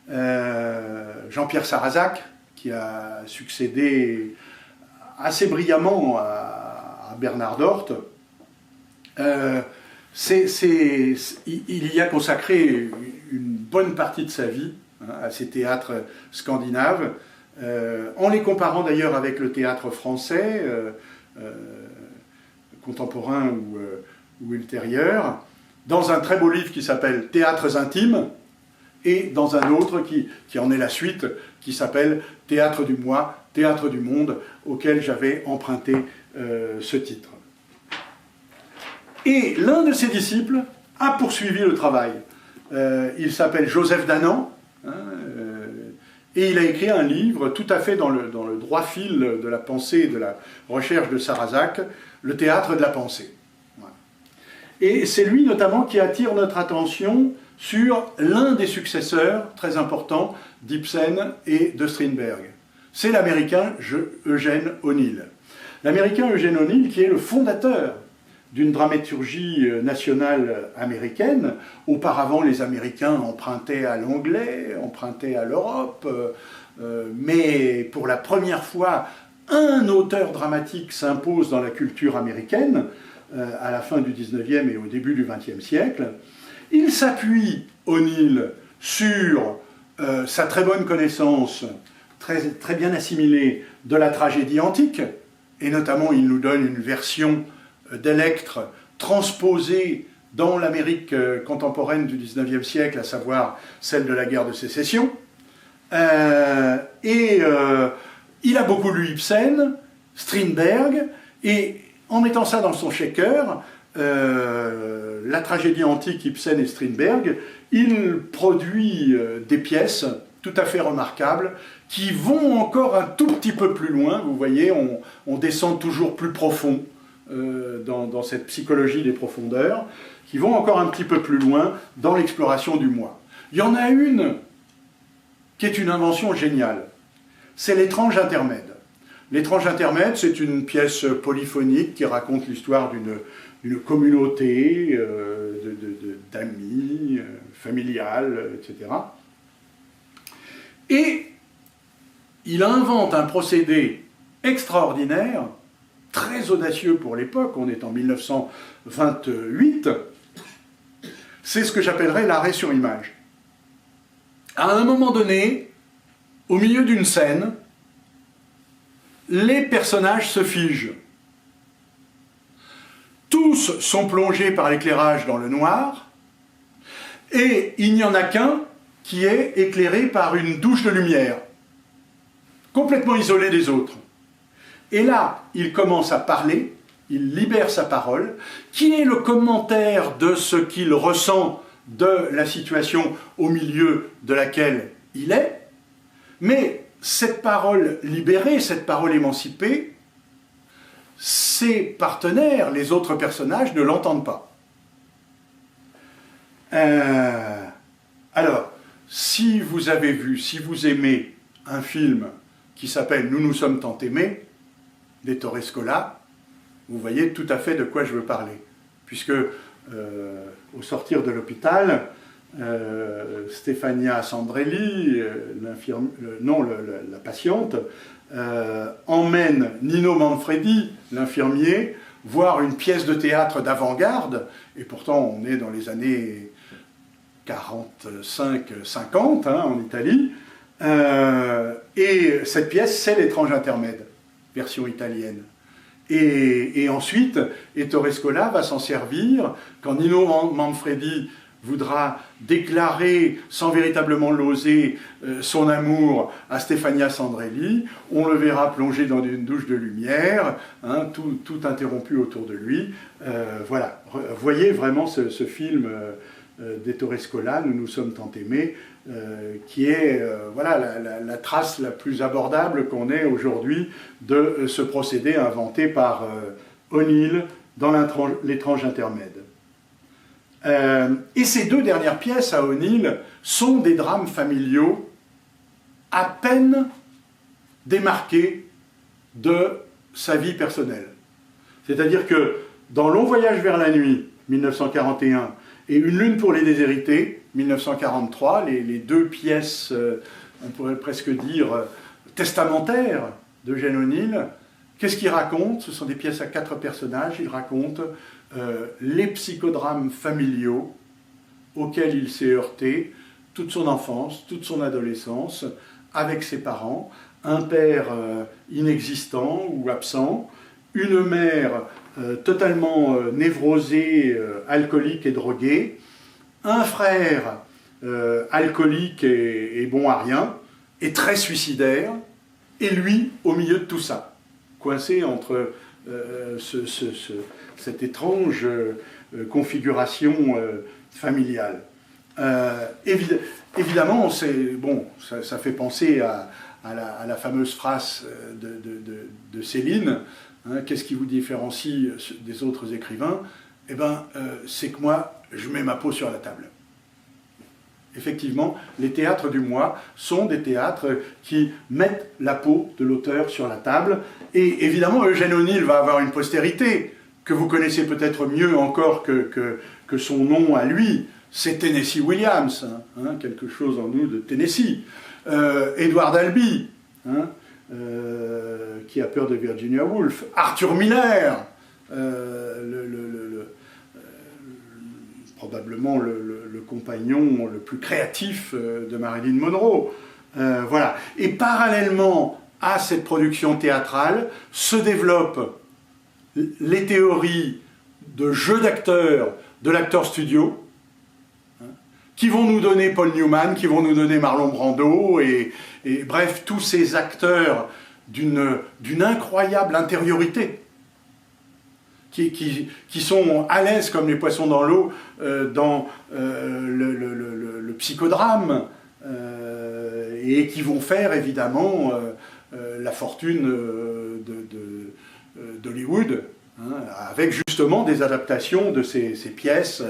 Jean-Pierre Sarrazac, qui a succédé assez brillamment à Bernard Dort, il y a consacré une bonne partie de sa vie hein, à ces théâtres scandinaves, en les comparant d'ailleurs avec le théâtre français, contemporain ou ultérieur, dans un très beau livre qui s'appelle « Théâtres intimes », et dans un autre qui en est la suite, qui s'appelle « Théâtre du moi, théâtre du monde », auquel j'avais emprunté ce titre. Et l'un de ses disciples a poursuivi le travail. Il s'appelle Joseph Danan, hein, et il a écrit un livre tout à fait dans le droit fil de la pensée et de la recherche de Sarrazac, Le théâtre de la pensée. Voilà. Et c'est lui notamment qui attire notre attention sur l'un des successeurs très importants d'Ibsen et de Strindberg. C'est l'américain Eugene O'Neill. L'américain Eugene O'Neill qui est le fondateur d'une dramaturgie nationale américaine. Auparavant, les Américains empruntaient à l'anglais, empruntaient à l'Europe, mais pour la première fois, un auteur dramatique s'impose dans la culture américaine, à la fin du XIXe et au début du XXe siècle. Il s'appuie, O'Neill, sur sa très bonne connaissance, très bien assimilée, de la tragédie antique, et notamment il nous donne une version d'Electre transposée dans l'Amérique contemporaine du XIXe siècle, à savoir celle de la guerre de sécession. Il a beaucoup lu Ibsen, Strindberg, et en mettant ça dans son shaker, la tragédie antique Ibsen et Strindberg, il produit des pièces tout à fait remarquables qui vont encore un tout petit peu plus loin. Vous voyez, on descend toujours plus profond dans cette psychologie des profondeurs, qui vont encore un petit peu plus loin dans l'exploration du moi. Il y en a une qui est une invention géniale, c'est l'étrange intermède. L'étrange intermède, c'est une pièce polyphonique qui raconte l'histoire d'une communauté d'amis, familiale, etc. Et il invente un procédé extraordinaire, très audacieux pour l'époque, on est en 1928, c'est ce que j'appellerais l'arrêt sur image. À un moment donné, au milieu d'une scène, les personnages se figent. Tous sont plongés par l'éclairage dans le noir, et il n'y en a qu'un qui est éclairé par une douche de lumière, complètement isolé des autres. Et là, il commence à parler, il libère sa parole, qui est le commentaire de ce qu'il ressent de la situation au milieu de laquelle il est, mais cette parole libérée, cette parole émancipée, ses partenaires, les autres personnages, ne l'entendent pas. Alors, si vous avez vu, si vous aimez un film qui s'appelle « Nous nous sommes tant aimés », d'Ettore Scola, vous voyez tout à fait de quoi je veux parler. Puisque, au sortir de l'hôpital, Stefania Sandrelli, la patiente, emmène Nino Manfredi, l'infirmier, voir une pièce de théâtre d'avant-garde, et pourtant on est dans les années 45-50 en Italie, et cette pièce, c'est l'étrange intermède, version italienne. Et ensuite, Ettore Scola va s'en servir quand Nino Manfredi voudra déclarer, sans véritablement l'oser, son amour à Stefania Sandrelli. On le verra plonger dans une douche de lumière, tout interrompu autour de lui. Voilà, voyez vraiment ce film d'Ettore Scola, Nous nous sommes tant aimés, qui est voilà, la trace la plus abordable qu'on ait aujourd'hui de ce procédé inventé par O'Neill dans l'étrange intermède. Et ces deux dernières pièces à O'Neill sont des drames familiaux à peine démarqués de sa vie personnelle. C'est-à-dire que dans Long voyage vers la nuit, 1941, et Une lune pour les déshérités, 1943, les deux pièces, on pourrait presque dire, testamentaires d'Eugene O'Neill, qu'est-ce qu'il raconte? Ce sont des pièces à 4 personnages. Il raconte les psychodrames familiaux auxquels il s'est heurté toute son enfance, toute son adolescence, avec ses parents, un père inexistant ou absent, une mère totalement névrosée, alcoolique et droguée, un frère alcoolique et bon à rien, et très suicidaire, et lui au milieu de tout ça, coincé entre cette étrange configuration familiale. Évidemment, bon, ça fait penser à la fameuse phrase de Céline, hein, qu'est-ce qui vous différencie des autres écrivains? Eh bien, c'est que moi, je mets ma peau sur la table. Effectivement, les théâtres du moi sont des théâtres qui mettent la peau de l'auteur sur la table. Et évidemment, Eugène O'Neill va avoir une postérité que vous connaissez peut-être mieux encore que son nom à lui. C'est Tennessee Williams, hein, quelque chose en nous de Tennessee. Edward Albee, hein, qui a peur de Virginia Woolf. Arthur Miller, probablement le compagnon le plus créatif de Marilyn Monroe. Voilà. Et parallèlement à cette production théâtrale se développent les théories de jeu d'acteurs de l'acteur studio, hein, qui vont nous donner Paul Newman, qui vont nous donner Marlon Brando, et bref, tous ces acteurs d'une incroyable intériorité, qui sont à l'aise comme les poissons dans l'eau dans le psychodrame, et qui vont faire évidemment la fortune d'Hollywood, hein, avec justement des adaptations de ces pièces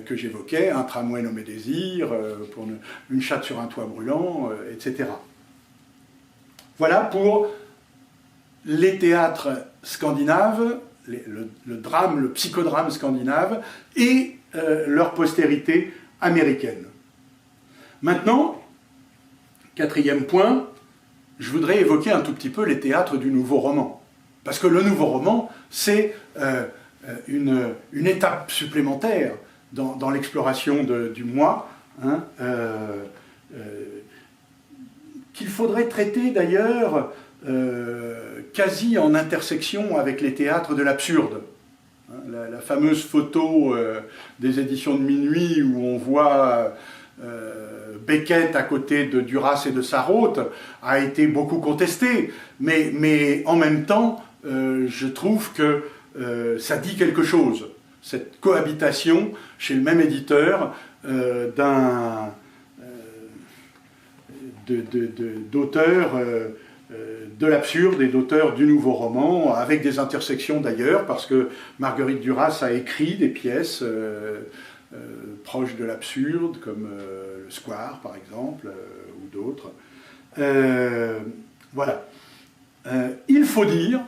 que j'évoquais, Un tramway nommé Désir, pour Une chatte sur un toit brûlant, etc. Voilà pour les théâtres scandinaves, le drame, le psychodrame scandinave, et leur postérité américaine. Maintenant, quatrième point, je voudrais évoquer un tout petit peu les théâtres du nouveau roman. Parce que le nouveau roman, c'est une étape supplémentaire dans l'exploration du moi, hein, qu'il faudrait traiter d'ailleurs quasi en intersection avec les théâtres de l'absurde. La fameuse photo des éditions de Minuit où on voit Beckett à côté de Duras et de Sarraute a été beaucoup contestée, mais en même temps, je trouve que ça dit quelque chose, cette cohabitation chez le même éditeur d'auteurs de l'absurde et d'auteurs du nouveau roman, avec des intersections d'ailleurs, parce que Marguerite Duras a écrit des pièces proches de l'absurde, comme Le Square par exemple, ou d'autres. Voilà. Il faut dire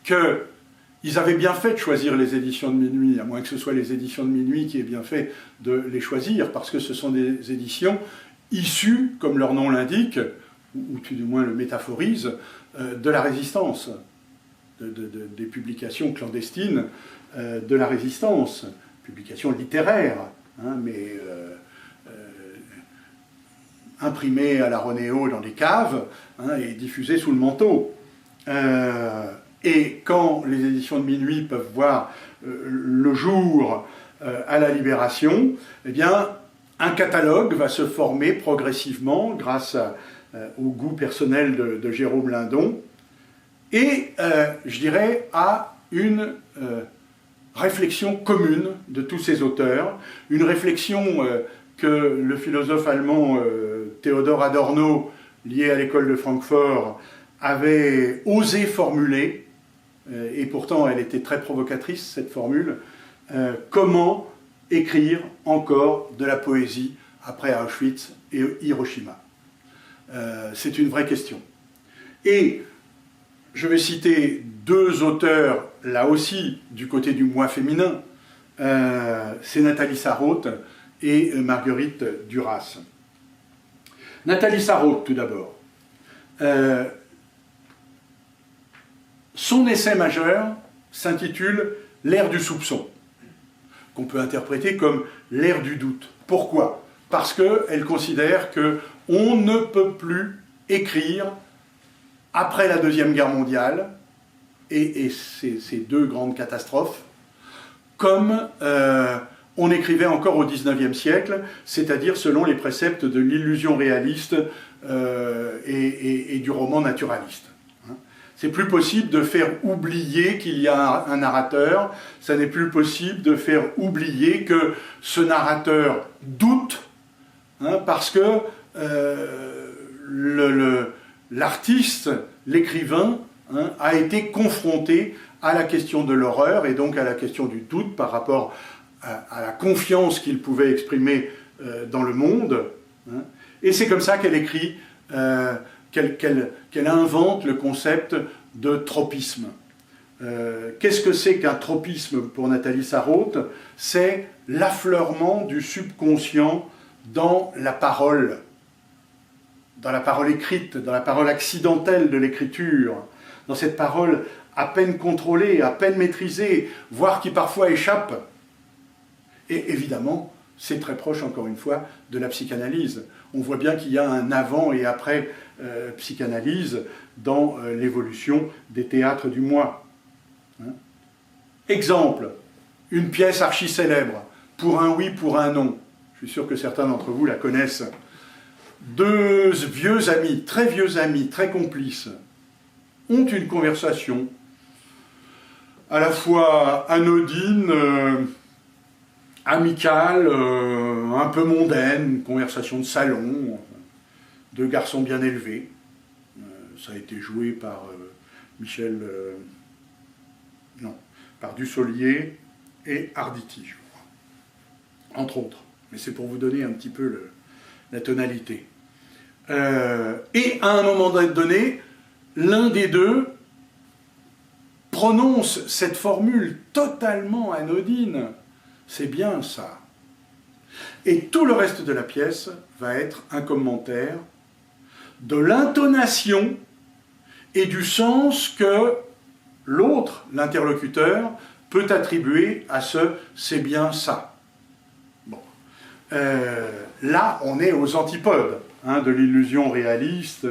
qu'ils avaient bien fait de choisir les éditions de Minuit, à moins que ce soit les éditions de Minuit qui aient bien fait de les choisir, parce que ce sont des éditions issues, comme leur nom l'indique, ou tout du moins le métaphorise, de la résistance, des publications clandestines de la résistance, publications littéraires, hein, mais imprimées à la Ronéo dans des caves, hein, et diffusées sous le manteau. Et quand les éditions de Minuit peuvent voir le jour à la Libération, eh bien, un catalogue va se former progressivement grâce au goût personnel de Jérôme Lindon, et je dirais à une réflexion commune de tous ces auteurs, une réflexion que le philosophe allemand Theodor Adorno, lié à l'école de Francfort, avait osé formuler, et pourtant elle était très provocatrice cette formule, comment écrire encore de la poésie après Auschwitz et Hiroshima. C'est une vraie question. Et je vais citer deux auteurs, là aussi, du côté du moi féminin. C'est Nathalie Sarraute et Marguerite Duras. Nathalie Sarraute, tout d'abord. Son essai majeur s'intitule « L'ère du soupçon », qu'on peut interpréter comme « l'ère du doute ». Pourquoi ? parce qu'elle considère qu'on ne peut plus écrire après la Deuxième Guerre mondiale, et ces deux grandes catastrophes, comme on écrivait encore au XIXe siècle, c'est-à-dire selon les préceptes de l'illusion réaliste et du roman naturaliste. C'est plus possible de faire oublier qu'il y a un narrateur, ça n'est plus possible de faire oublier que ce narrateur doute, parce que l'artiste, l'écrivain, a été confronté à la question de l'horreur et donc à la question du doute par rapport à la confiance qu'il pouvait exprimer dans le monde. Et c'est comme ça qu'elle écrit, qu'elle invente le concept de tropisme. Qu'est-ce que c'est qu'un tropisme pour Nathalie Sarraute? C'est l'affleurement du subconscient dans la parole écrite, dans la parole accidentelle de l'écriture, dans cette parole à peine contrôlée, à peine maîtrisée, voire qui parfois échappe. Et évidemment, c'est très proche, encore une fois, de la psychanalyse. On voit bien qu'il y a un avant et après psychanalyse dans l'évolution des théâtres du moi. Exemple, une pièce archi-célèbre, Pour un oui, pour un non. Je suis sûr que certains d'entre vous la connaissent. Deux vieux amis, très complices, ont une conversation à la fois anodine, amicale, un peu mondaine, conversation de salon, deux garçons bien élevés. Ça a été joué par par Dussolier et Arditi, je crois, entre autres. Mais c'est pour vous donner un petit peu la tonalité. Et à un moment donné, l'un des deux prononce cette formule totalement anodine. C'est bien ça. Et tout le reste de la pièce va être un commentaire de l'intonation et du sens que l'autre, l'interlocuteur, peut attribuer à ce « c'est bien ça ». Bon. Là, on est aux antipodes de l'illusion réaliste.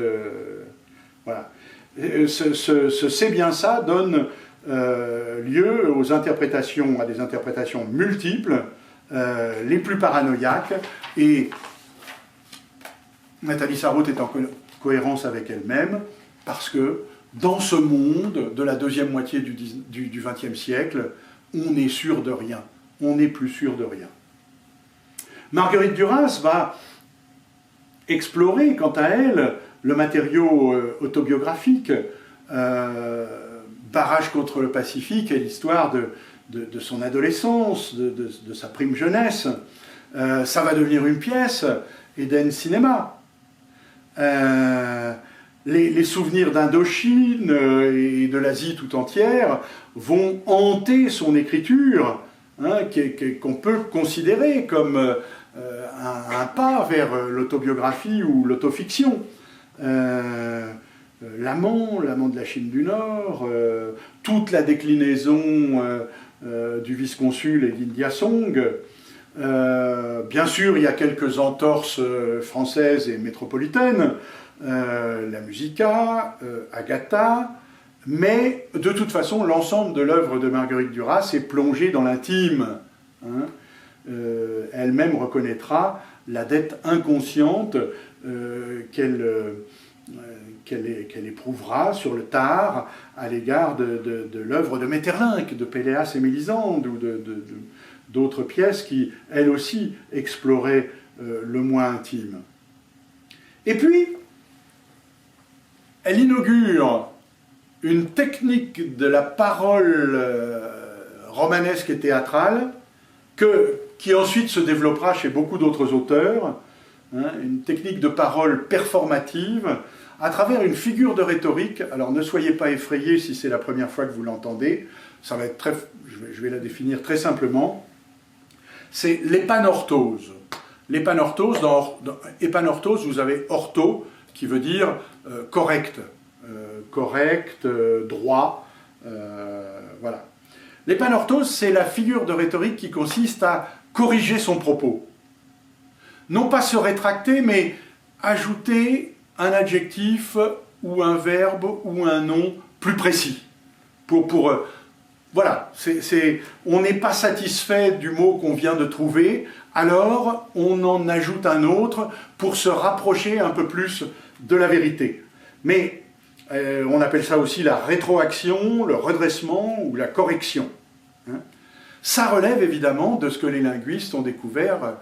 Voilà. Ce c'est bien ça donne lieu à des interprétations multiples, les plus paranoïaques, et Nathalie Sarraute est en cohérence avec elle-même, parce que dans ce monde de la deuxième moitié du XXe siècle, on n'est sûr de rien, on n'est plus sûr de rien. Marguerite Duras va explorer, quant à elle, le matériau autobiographique. Barrage contre le Pacifique et l'histoire de son adolescence, de sa prime jeunesse. Ça va devenir une pièce, Eden Cinéma. Les souvenirs d'Indochine et de l'Asie tout entière vont hanter son écriture, qu'on peut considérer comme un pas vers l'autobiographie ou l'autofiction. L'amant de la Chine du Nord, toute la déclinaison du vice-consul et d'India Song. Bien sûr, il y a quelques entorses françaises et métropolitaines, la Musica, Agatha, mais de toute façon, l'ensemble de l'œuvre de Marguerite Duras est plongé dans l'intime. Elle-même reconnaîtra la dette inconsciente qu'elle éprouvera sur le tard à l'égard de l'œuvre de Maeterlinck, de Péléas et Mélisande, ou d'autres pièces qui, elles aussi, exploraient le moi intime. Et puis, elle inaugure une technique de la parole romanesque et théâtrale qui ensuite se développera chez beaucoup d'autres auteurs, une technique de parole performative, à travers une figure de rhétorique. Alors ne soyez pas effrayés si c'est la première fois que vous l'entendez, ça va être je vais la définir très simplement. C'est l'épanorthose. L'épanorthose, dans épanorthose, vous avez ortho, qui veut dire correct, droit, voilà. L'épanorthose, c'est la figure de rhétorique qui consiste à corriger son propos. non pas se rétracter, mais ajouter un adjectif ou un verbe ou un nom plus précis. Voilà, on n'est pas satisfait du mot qu'on vient de trouver, alors on en ajoute un autre pour se rapprocher un peu plus de la vérité. Mais on appelle ça aussi la rétroaction, le redressement ou la correction. Ça relève évidemment de ce que les linguistes ont découvert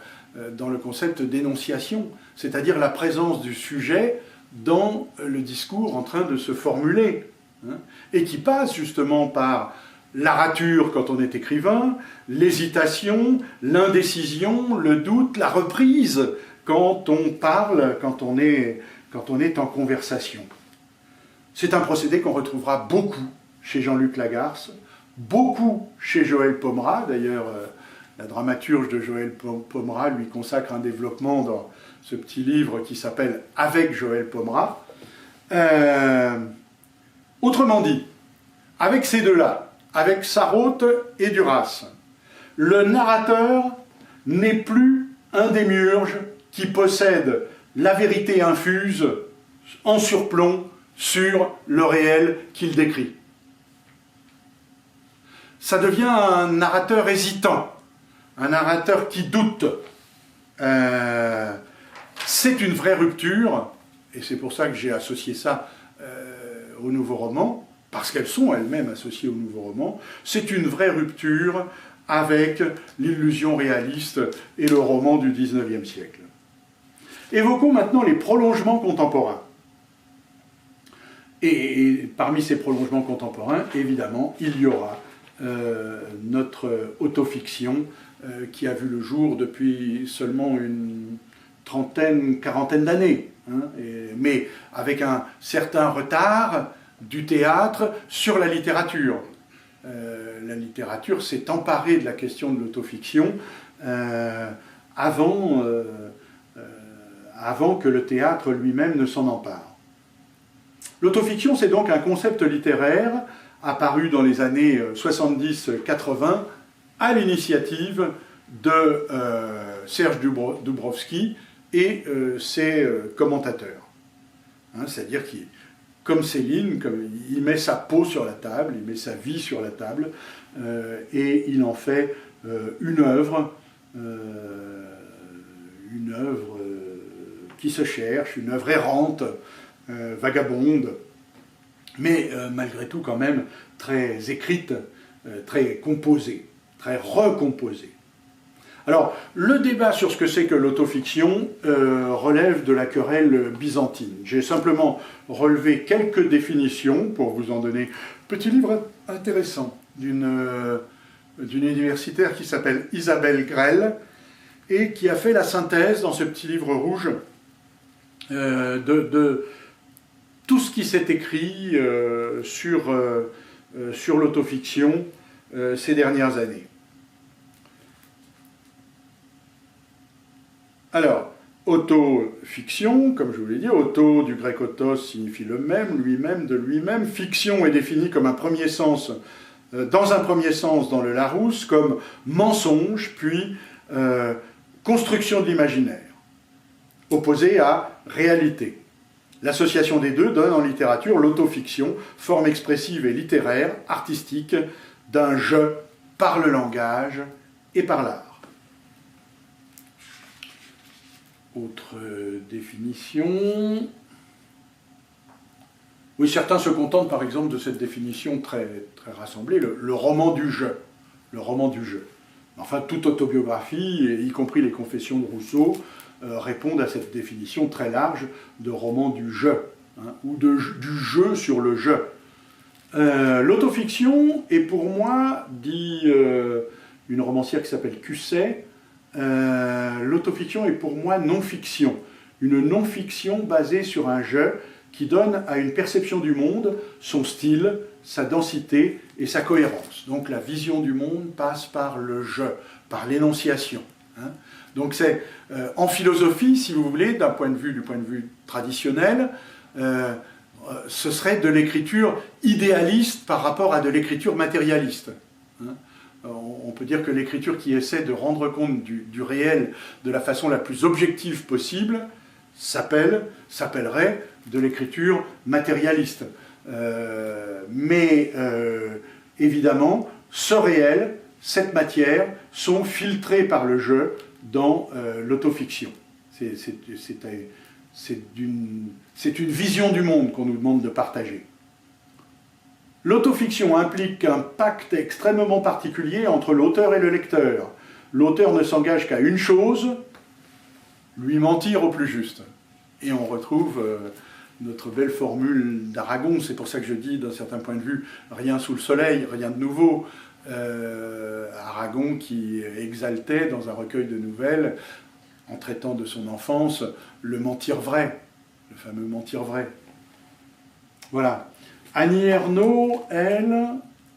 dans le concept d'énonciation, c'est-à-dire la présence du sujet dans le discours en train de se formuler, et qui passe justement par la rature quand on est écrivain, l'hésitation, l'indécision, le doute, la reprise quand on parle, quand on est en conversation. C'est un procédé qu'on retrouvera beaucoup chez Jean-Luc Lagarce, beaucoup chez Joël Pomera. D'ailleurs, la dramaturge de Joël Pomera lui consacre un développement dans ce petit livre qui s'appelle « Avec Joël Pomera ». Autrement dit, avec ces deux-là, avec Sarraute et Duras, le narrateur n'est plus un démiurge qui possède la vérité infuse en surplomb sur le réel qu'il décrit. Ça devient un narrateur hésitant, un narrateur qui doute. C'est une vraie rupture, et c'est pour ça que j'ai associé ça au nouveau roman, parce qu'elles sont elles-mêmes associées au nouveau roman. C'est une vraie rupture avec l'illusion réaliste et le roman du XIXe siècle. Évoquons maintenant les prolongements contemporains. Et parmi ces prolongements contemporains, évidemment, il y aura notre autofiction qui a vu le jour depuis seulement une trentaine, quarantaine d'années, mais avec un certain retard du théâtre sur la littérature. La littérature s'est emparée de la question de l'autofiction avant que le théâtre lui-même ne s'en empare. L'autofiction, c'est donc un concept littéraire apparu dans les années 70-80 à l'initiative de Serge Dubrovsky et ses commentateurs. C'est-à-dire qu'il, comme Céline, il met sa peau sur la table, il met sa vie sur la table, et il en fait une œuvre qui se cherche, une œuvre errante, vagabonde, mais malgré tout quand même très écrite, très composée, très recomposée. Alors, le débat sur ce que c'est que l'autofiction relève de la querelle byzantine. J'ai simplement relevé quelques définitions pour vous en donner. Petit livre intéressant d'une universitaire qui s'appelle Isabelle Grell et qui a fait la synthèse dans ce petit livre rouge de tout ce qui s'est écrit sur l'autofiction ces dernières années. Alors, autofiction, comme je vous l'ai dit, auto du grec autos signifie le même, lui-même, de lui-même. Fiction est définie comme un premier sens, dans un premier sens dans le Larousse, comme mensonge, puis construction de l'imaginaire, opposé à réalité. L'association des deux donne en littérature l'autofiction, forme expressive et littéraire, artistique, d'un je par le langage et par l'art. Autre définition. Oui, certains se contentent par exemple de cette définition très, très rassemblée, le roman du je. Le roman du je. Enfin, toute autobiographie, y compris les Confessions de Rousseau, répondent à cette définition très large de roman du je, ou du jeu sur le je. L'autofiction est pour moi, dit une romancière qui s'appelle Cusset, l'autofiction est pour moi non-fiction. Une non-fiction basée sur un je qui donne à une perception du monde son style, sa densité et sa cohérence. Donc la vision du monde passe par le je, par l'énonciation. Donc c'est en philosophie, si vous voulez, du point de vue traditionnel, ce serait de l'écriture idéaliste par rapport à de l'écriture matérialiste. on peut dire que l'écriture qui essaie de rendre compte du réel de la façon la plus objective possible s'appellerait de l'écriture matérialiste. Mais évidemment, ce réel, cette matière, sont filtrés par le jeu dans l'autofiction. C'est une vision du monde qu'on nous demande de partager. L'autofiction implique un pacte extrêmement particulier entre l'auteur et le lecteur. L'auteur ne s'engage qu'à une chose, lui mentir au plus juste. Et on retrouve notre belle formule d'Aragon, c'est pour ça que je dis, d'un certain point de vue, rien sous le soleil, rien de nouveau. Aragon qui exaltait dans un recueil de nouvelles, en traitant de son enfance, le mentir vrai, le fameux mentir vrai. Voilà. Annie Ernaux, elle,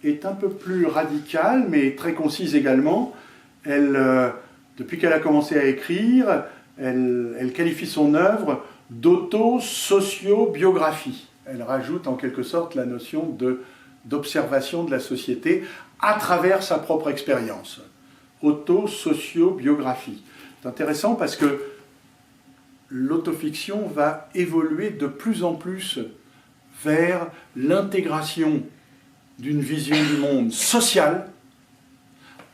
est un peu plus radicale, mais très concise également. Elle, depuis qu'elle a commencé à écrire, elle qualifie son œuvre d'auto-socio-biographie. Elle rajoute en quelque sorte la notion d'observation de la société à travers sa propre expérience. Auto-socio-biographie. C'est intéressant parce que l'autofiction va évoluer de plus en plus vers l'intégration d'une vision du monde sociale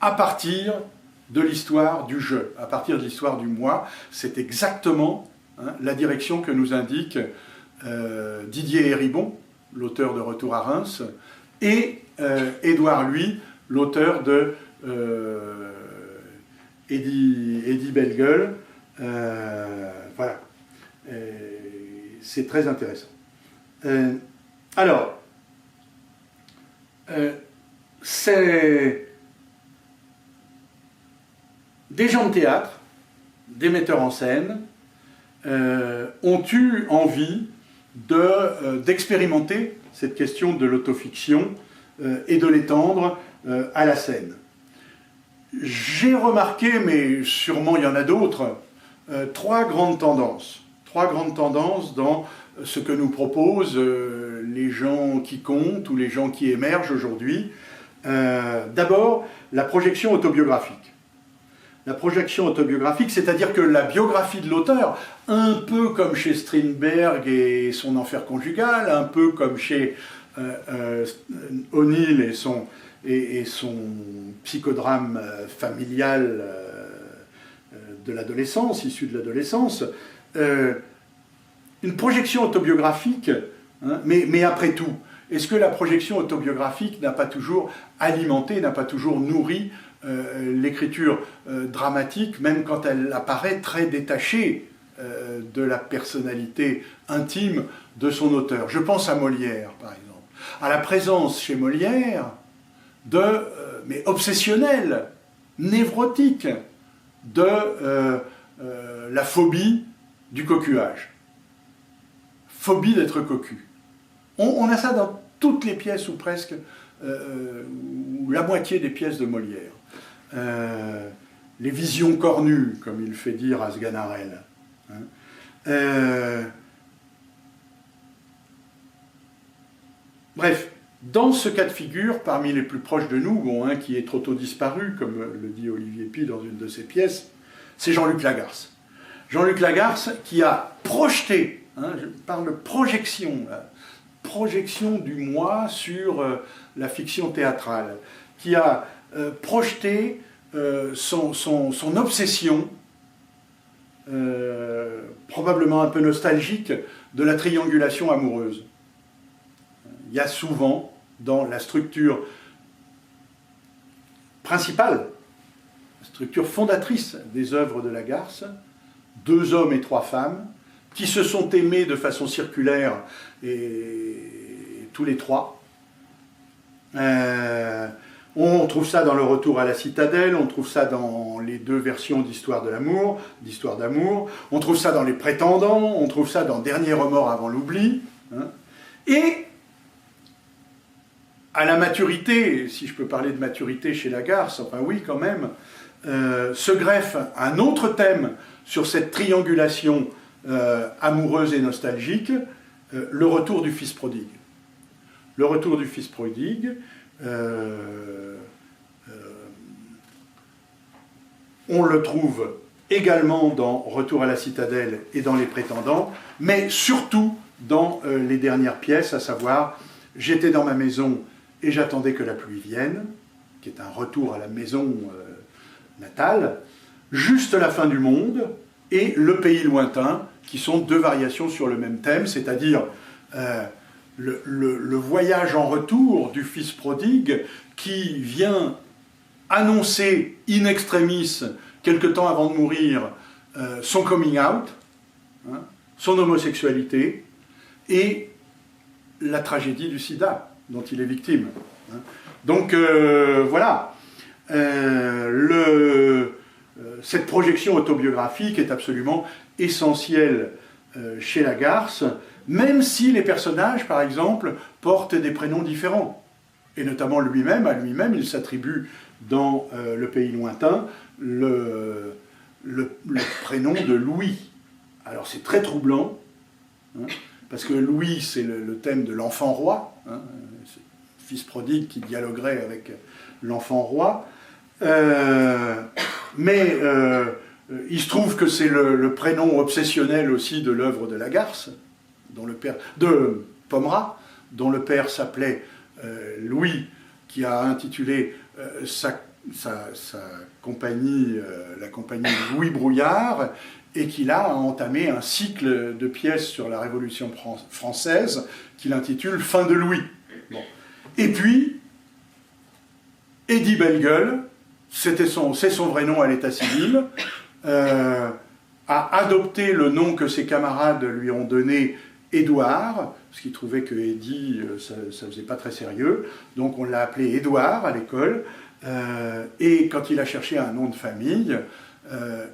à partir de l'histoire du je, à partir de l'histoire du moi. C'est exactement la direction que nous indique Didier Héribon, l'auteur de Retour à Reims, et Édouard Louis, l'auteur de Eddie Bellegueule. Voilà. C'est très intéressant. Alors, c'est des gens de théâtre, des metteurs en scène, ont eu envie d'expérimenter cette question de l'autofiction et de l'étendre à la scène. J'ai remarqué, mais sûrement il y en a d'autres, trois grandes tendances dans ce que nous proposent les gens qui comptent ou les gens qui émergent aujourd'hui. D'abord, la projection autobiographique. La projection autobiographique, c'est-à-dire que la biographie de l'auteur, un peu comme chez Strindberg et son enfer conjugal, un peu comme chez O'Neill et son psychodrame familial de l'adolescence, issu de l'adolescence, une projection autobiographique, mais après tout, est-ce que la projection autobiographique n'a pas toujours alimenté, n'a pas toujours nourri l'écriture dramatique, même quand elle apparaît très détachée de la personnalité intime de son auteur? Je pense à Molière, par exemple, à la présence chez Molière mais obsessionnelle, névrotique, de la phobie du cocuage. Phobie d'être cocu. On a ça dans toutes les pièces, ou presque, ou la moitié des pièces de Molière. Les visions cornues, comme il fait dire à Sganarelle. Bref, dans ce cas de figure, parmi les plus proches de nous, bon, un qui est trop tôt disparu, comme le dit Olivier Py dans une de ses pièces, c'est Jean-Luc Lagarce. Jean-Luc Lagarce qui a projeté, je parle de projection, projection du moi sur la fiction théâtrale, qui a projeté son obsession, probablement un peu nostalgique, de la triangulation amoureuse. Il y a souvent, dans la structure principale, la structure fondatrice des œuvres de Lagarce, 2 hommes et 3 femmes, qui se sont aimés de façon circulaire, et tous les 3. On trouve ça dans Le Retour à la Citadelle, on trouve ça dans les 2 versions d'Histoire d'amour, on trouve ça dans Les Prétendants, on trouve ça dans Dernier remords avant l'oubli. Et à la maturité, si je peux parler de maturité chez Lagarce, enfin oui quand même, se greffe un autre thème sur cette triangulation amoureuse et nostalgique, le retour du fils prodigue. Le retour du fils prodigue, On le trouve également dans Retour à la citadelle et dans Les Prétendants, mais surtout dans les dernières pièces, à savoir J'étais dans ma maison et j'attendais que la pluie vienne, qui est un retour à la maison natale, Juste la fin du monde et Le pays lointain, qui sont deux variations sur le même thème, c'est-à-dire le voyage en retour du fils prodigue qui vient annoncer in extremis, quelque temps avant de mourir, son coming out, hein, son homosexualité et la tragédie du sida dont il est victime. Hein. Donc voilà, cette projection autobiographique est absolument essentielle chez Lagarce, même si les personnages, par exemple, portent des prénoms différents. Et notamment lui-même, à lui-même, il s'attribue dans Le pays lointain le prénom de Louis. Alors c'est très troublant, hein, parce que Louis, c'est le thème de l'enfant roi, hein, fils prodigue qui dialoguerait avec l'enfant roi. Mais il se trouve que c'est le prénom obsessionnel aussi de l'œuvre de Lagarce, de Pomera, dont le père s'appelait Louis, qui a intitulé sa compagnie, la compagnie Louis Brouillard, et qu'il a entamé un cycle de pièces sur la Révolution française qu'il intitule Fin de Louis. Bon. Et puis, Eddie Bellegueule, c'est son vrai nom à l'état civil, a adopté le nom que ses camarades lui ont donné, Édouard, parce qu'il trouvait que Eddie, ça ne faisait pas très sérieux, donc on l'a appelé Édouard à l'école, et quand il a cherché un nom de famille,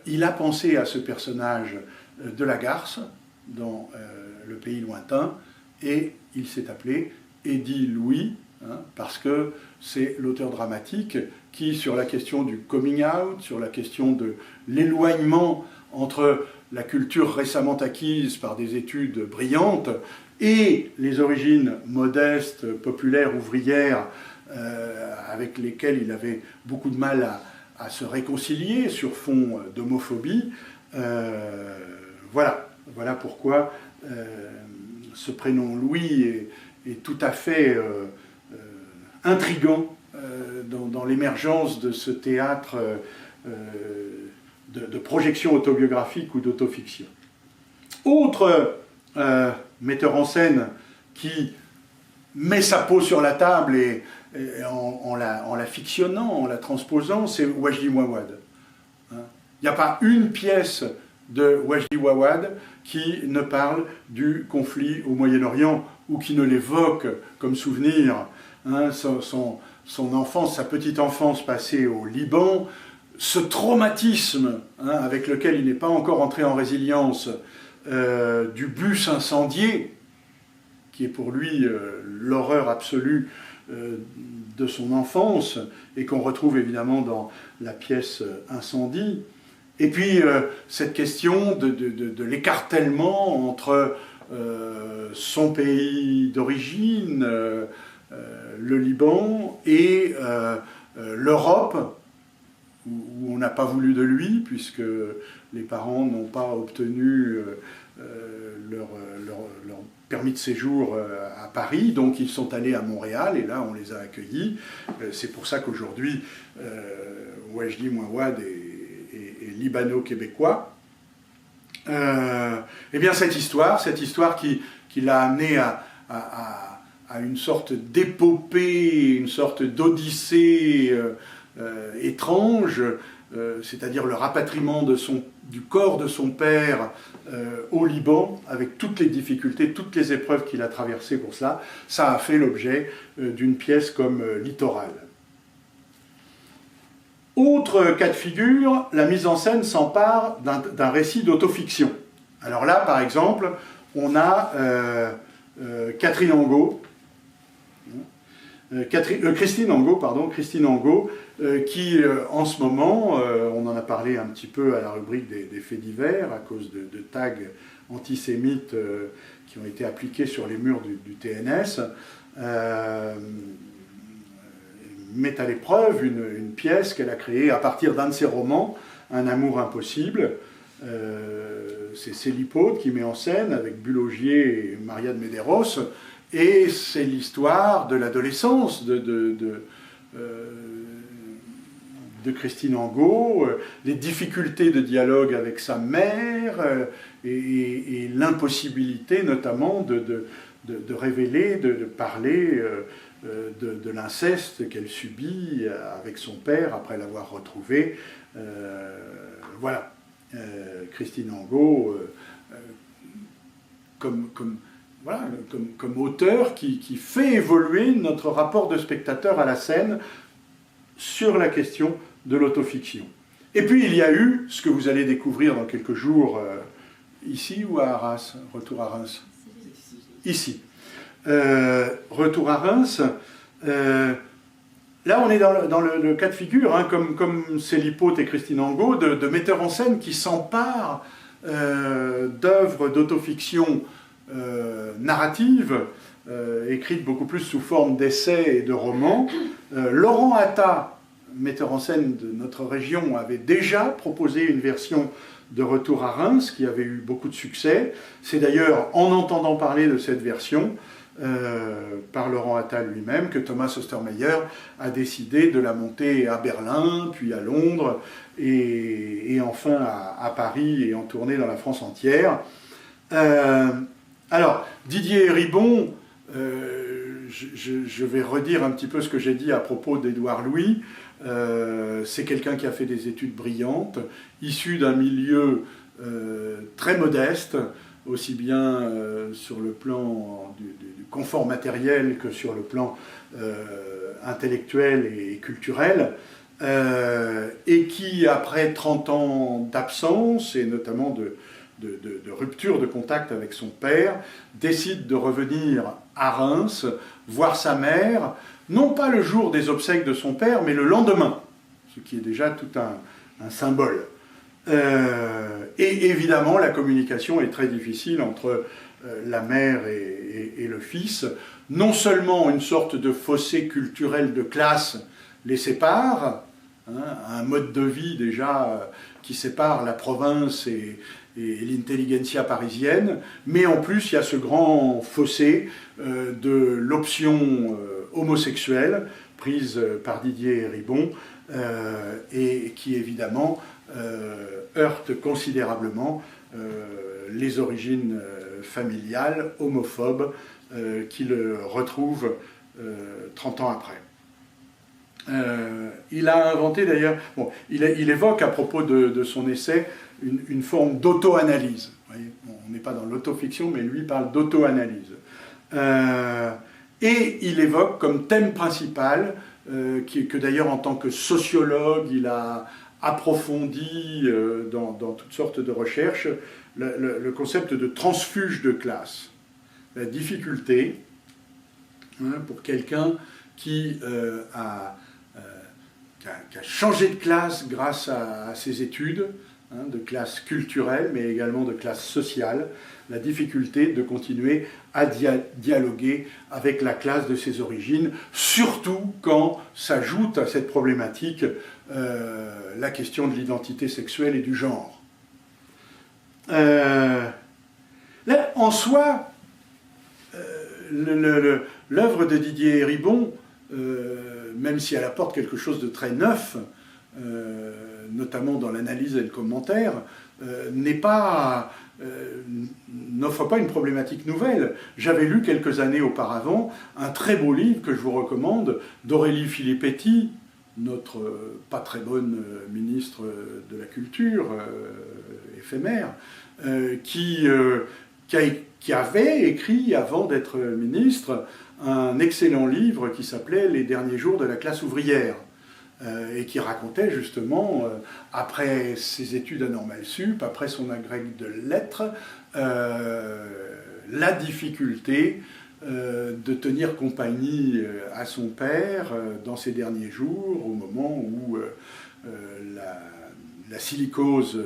il a pensé à ce personnage de Lagarce, dans Le pays lointain, et il s'est appelé Eddie Louis, hein, parce que c'est l'auteur dramatique qui, sur la question du coming out, sur la question de l'éloignement entre la culture récemment acquise par des études brillantes et les origines modestes, populaires, ouvrières, avec lesquelles il avait beaucoup de mal à se réconcilier sur fond d'homophobie. Voilà pourquoi ce prénom Louis est tout à fait intriguant dans l'émergence de ce théâtre de projection autobiographique ou d'autofiction. Autre metteur en scène qui met sa peau sur la table et en la fictionnant, en la transposant, c'est Wajdi Mouawad. Il n'y a pas une pièce de Wajdi Mouawad qui ne parle du conflit au Moyen-Orient ou qui ne l'évoque comme souvenir. Son enfance, sa petite enfance passée au Liban, ce traumatisme avec lequel il n'est pas encore entré en résilience du bus incendié, qui est pour lui l'horreur absolue de son enfance, et qu'on retrouve évidemment dans la pièce Incendie. Et puis cette question de l'écartèlement entre son pays d'origine, le Liban, et l'Europe, où on n'a pas voulu de lui, puisque les parents n'ont pas obtenu leur permis de séjour à Paris, donc ils sont allés à Montréal, et là on les a accueillis. C'est pour ça qu'aujourd'hui, Wajdi Mouawad est libano-québécois. Eh bien cette histoire qui l'a amené à une sorte d'épopée, une sorte d'odyssée étrange, c'est-à-dire le rapatriement du corps de son père au Liban, avec toutes les difficultés, toutes les épreuves qu'il a traversées pour cela, ça a fait l'objet d'une pièce comme Littoral. Autre cas de figure, la mise en scène s'empare d'un récit d'autofiction. Alors là, par exemple, on a Christine Angot, qui en ce moment, on en a parlé un petit peu à la rubrique des faits divers, à cause de tags antisémites qui ont été appliqués sur les murs du TNS, met à l'épreuve une pièce qu'elle a créée à partir d'un de ses romans, Un amour impossible. C'est Célipote qui met en scène avec Bulogier et Maria de Medeiros, et c'est l'histoire de l'adolescence de Christine Angot, les difficultés de dialogue avec sa mère, et l'impossibilité notamment de révéler, de parler de l'inceste qu'elle subit avec son père après l'avoir retrouvé. Voilà. Christine Angot comme auteur qui fait évoluer notre rapport de spectateur à la scène sur la question de l'autofiction. Et puis il y a eu ce que vous allez découvrir dans quelques jours, ici ou à Arras, retour à Reims. Ici. Retour à Reims. Là, on est dans le cas de figure, hein, comme Célipote et Christine Angot, de metteurs en scène qui s'emparent d'œuvres d'autofiction narratives, écrites beaucoup plus sous forme d'essais et de romans. Laurent Atta, metteur en scène de notre région, avait déjà proposé une version de Retour à Reims qui avait eu beaucoup de succès. C'est d'ailleurs en entendant parler de cette version par Laurent Atta lui-même que Thomas Ostermeyer a décidé de la monter à Berlin, puis à Londres, et enfin à Paris, et en tournée dans la France entière. Alors, Didier Ribon, je vais redire un petit peu ce que j'ai dit à propos d'Édouard Louis. C'est quelqu'un qui a fait des études brillantes, issu d'un milieu très modeste, aussi bien sur le plan du confort matériel que sur le plan intellectuel et culturel, et qui, après 30 ans d'absence, et notamment de rupture de contact avec son père, décide de revenir à Reims, voir sa mère, non pas le jour des obsèques de son père, mais le lendemain, ce qui est déjà tout un symbole. Et évidemment, la communication est très difficile entre la mère et le fils. Non seulement une sorte de fossé culturel de classe les sépare, hein, un mode de vie déjà qui sépare la province et l'intelligentsia parisienne, mais en plus il y a ce grand fossé de l'option homosexuelle prise par Didier Ribon, et qui évidemment heurte considérablement les origines familiales homophobes qu'il retrouve 30 ans après. Il a inventé d'ailleurs, bon, il évoque à propos de son essai une forme d'auto-analyse. Bon, on n'est pas dans l'autofiction, mais lui parle d'auto-analyse. Et il évoque comme thème principal, que d'ailleurs en tant que sociologue il a approfondi dans toutes sortes de recherches, le concept de transfuge de classe. La difficulté, hein, pour quelqu'un qui a changé de classe grâce à ses études, hein, de classe culturelle, mais également de classe sociale, la difficulté de continuer à dialoguer avec la classe de ses origines, surtout quand s'ajoute à cette problématique la question de l'identité sexuelle et du genre. Là, en soi, l'œuvre de Didier Ribon, même si elle apporte quelque chose de très neuf, notamment dans l'analyse et le commentaire, n'offre pas une problématique nouvelle. J'avais lu quelques années auparavant un très beau livre que je vous recommande d'Aurélie Filippetti, notre pas très bonne ministre de la Culture, éphémère, qui avait écrit, avant d'être ministre, un excellent livre qui s'appelait « Les derniers jours de la classe ouvrière ». Et qui racontait justement, après ses études à Normale Sup, après son agrég de lettres, la difficulté de tenir compagnie à son père dans ses derniers jours, au moment où la silicose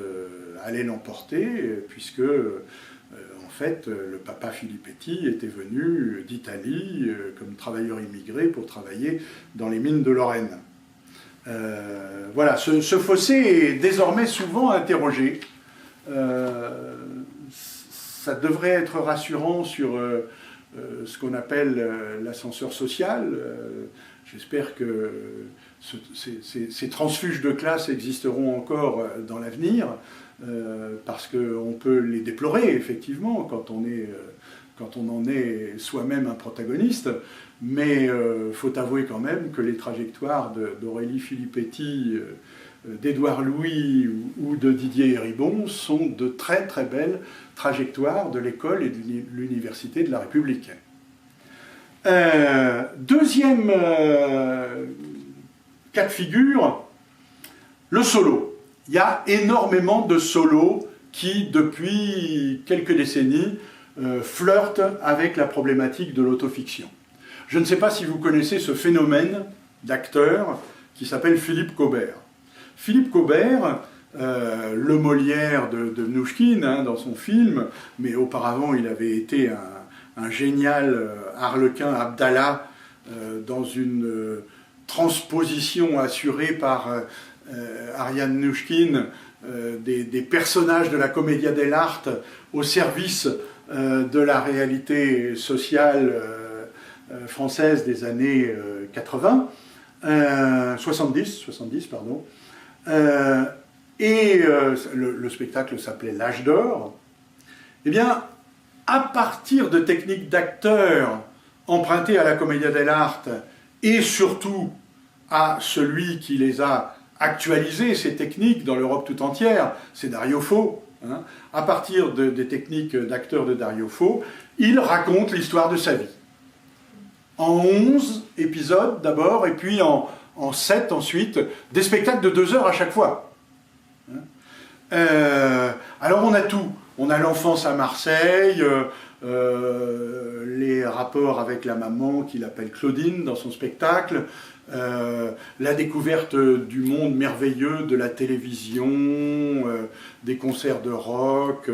allait l'emporter, puisque En fait, le papa Filippetti était venu d'Italie comme travailleur immigré pour travailler dans les mines de Lorraine. Voilà, ce fossé est désormais souvent interrogé. Ça devrait être rassurant sur ce qu'on appelle l'ascenseur social. J'espère que ces transfuges de classe existeront encore dans l'avenir, parce qu'on peut les déplorer, effectivement, quand on en est soi-même un protagoniste. Mais faut avouer quand même que les trajectoires d'Aurélie Filippetti, d'Édouard Louis ou de Didier Héribon sont de très très belles trajectoires de l'école et de l'université de la République. Deuxième cas de figure, le solo. Il y a énormément de solos qui, depuis quelques décennies, flirtent avec la problématique de l'autofiction. Je ne sais pas si vous connaissez ce phénomène d'acteur qui s'appelle Philippe Cobert. Philippe Cobert, le Molière de Mnouchkine, hein, dans son film, mais auparavant il avait été un génial harlequin Abdallah dans une transposition assurée par Ariane Mnouchkine des personnages de la Commedia dell'arte au service de la réalité sociale française des années 80, 70 pardon. Le spectacle s'appelait L'Âge d'Or. Eh bien, à partir de techniques d'acteurs empruntées à la Commedia dell'arte et surtout à celui qui les a actualisées, ces techniques, dans l'Europe tout entière, c'est Dario Fo. Hein. À partir des techniques d'acteurs de Dario Fo, il raconte l'histoire de sa vie. En 11 épisodes d'abord, et puis en 7 ensuite, des spectacles de 2 heures à chaque fois. Alors on a tout. On a l'enfance à Marseille, les rapports avec la maman qu'il appelle Claudine dans son spectacle, la découverte du monde merveilleux de la télévision, des concerts de rock,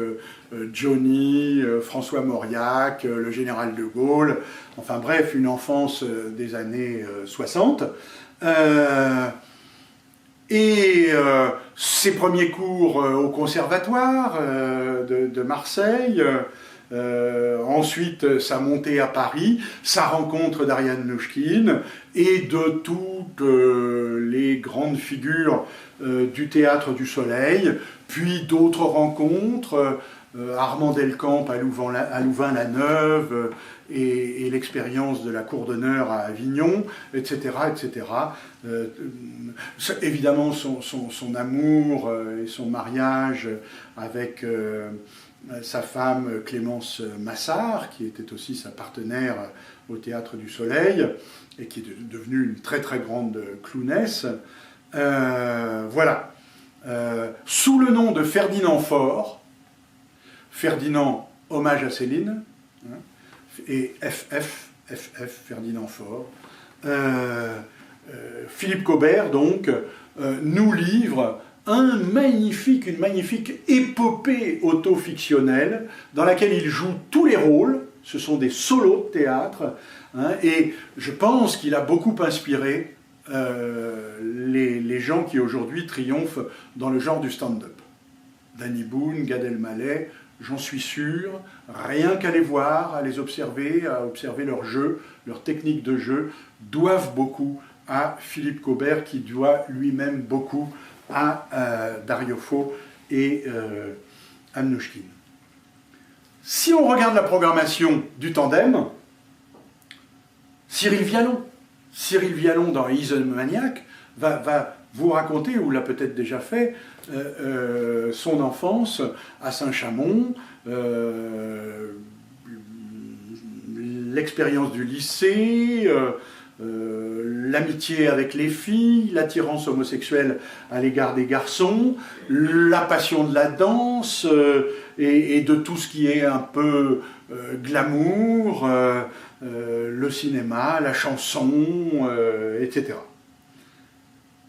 Johnny, François Mauriac, le général de Gaulle, enfin bref, une enfance des années 60. Ses premiers cours au conservatoire de Marseille, ensuite sa montée à Paris, sa rencontre d'Ariane Mnouchkine et de toutes les grandes figures du Théâtre du Soleil, puis d'autres rencontres, Armand Delcamp à Louvain-la-Neuve et l'expérience de la cour d'honneur à Avignon, etc. etc. Évidemment son amour et son mariage avec sa femme Clémence Massard, qui était aussi sa partenaire au Théâtre du Soleil, et qui est devenue une très très grande clownesse. Voilà. Sous le nom de Ferdinand Faure, Ferdinand, hommage à Céline, hein, et FF, Ferdinand Faure, Philippe Cobert, donc, nous livre une magnifique épopée auto-fictionnelle dans laquelle il joue tous les rôles. Ce sont des solos de théâtre, hein, et je pense qu'il a beaucoup inspiré les gens qui aujourd'hui triomphent dans le genre du stand-up. Danny Boone, Gad Elmaleh, j'en suis sûr, rien qu'à les voir, à les observer, à observer leur jeu, leur technique de jeu, doivent beaucoup à Philippe Cobert, qui doit lui-même beaucoup à Dario Fo et à Mnouchkine. Si on regarde la programmation du tandem, Cyril Vialon dans He's a Maniac va vous raconter, ou l'a peut-être déjà fait, son enfance à Saint-Chamond, l'expérience du lycée, l'amitié avec les filles, l'attirance homosexuelle à l'égard des garçons, la passion de la danse et de tout ce qui est un peu glamour, le cinéma, la chanson, etc.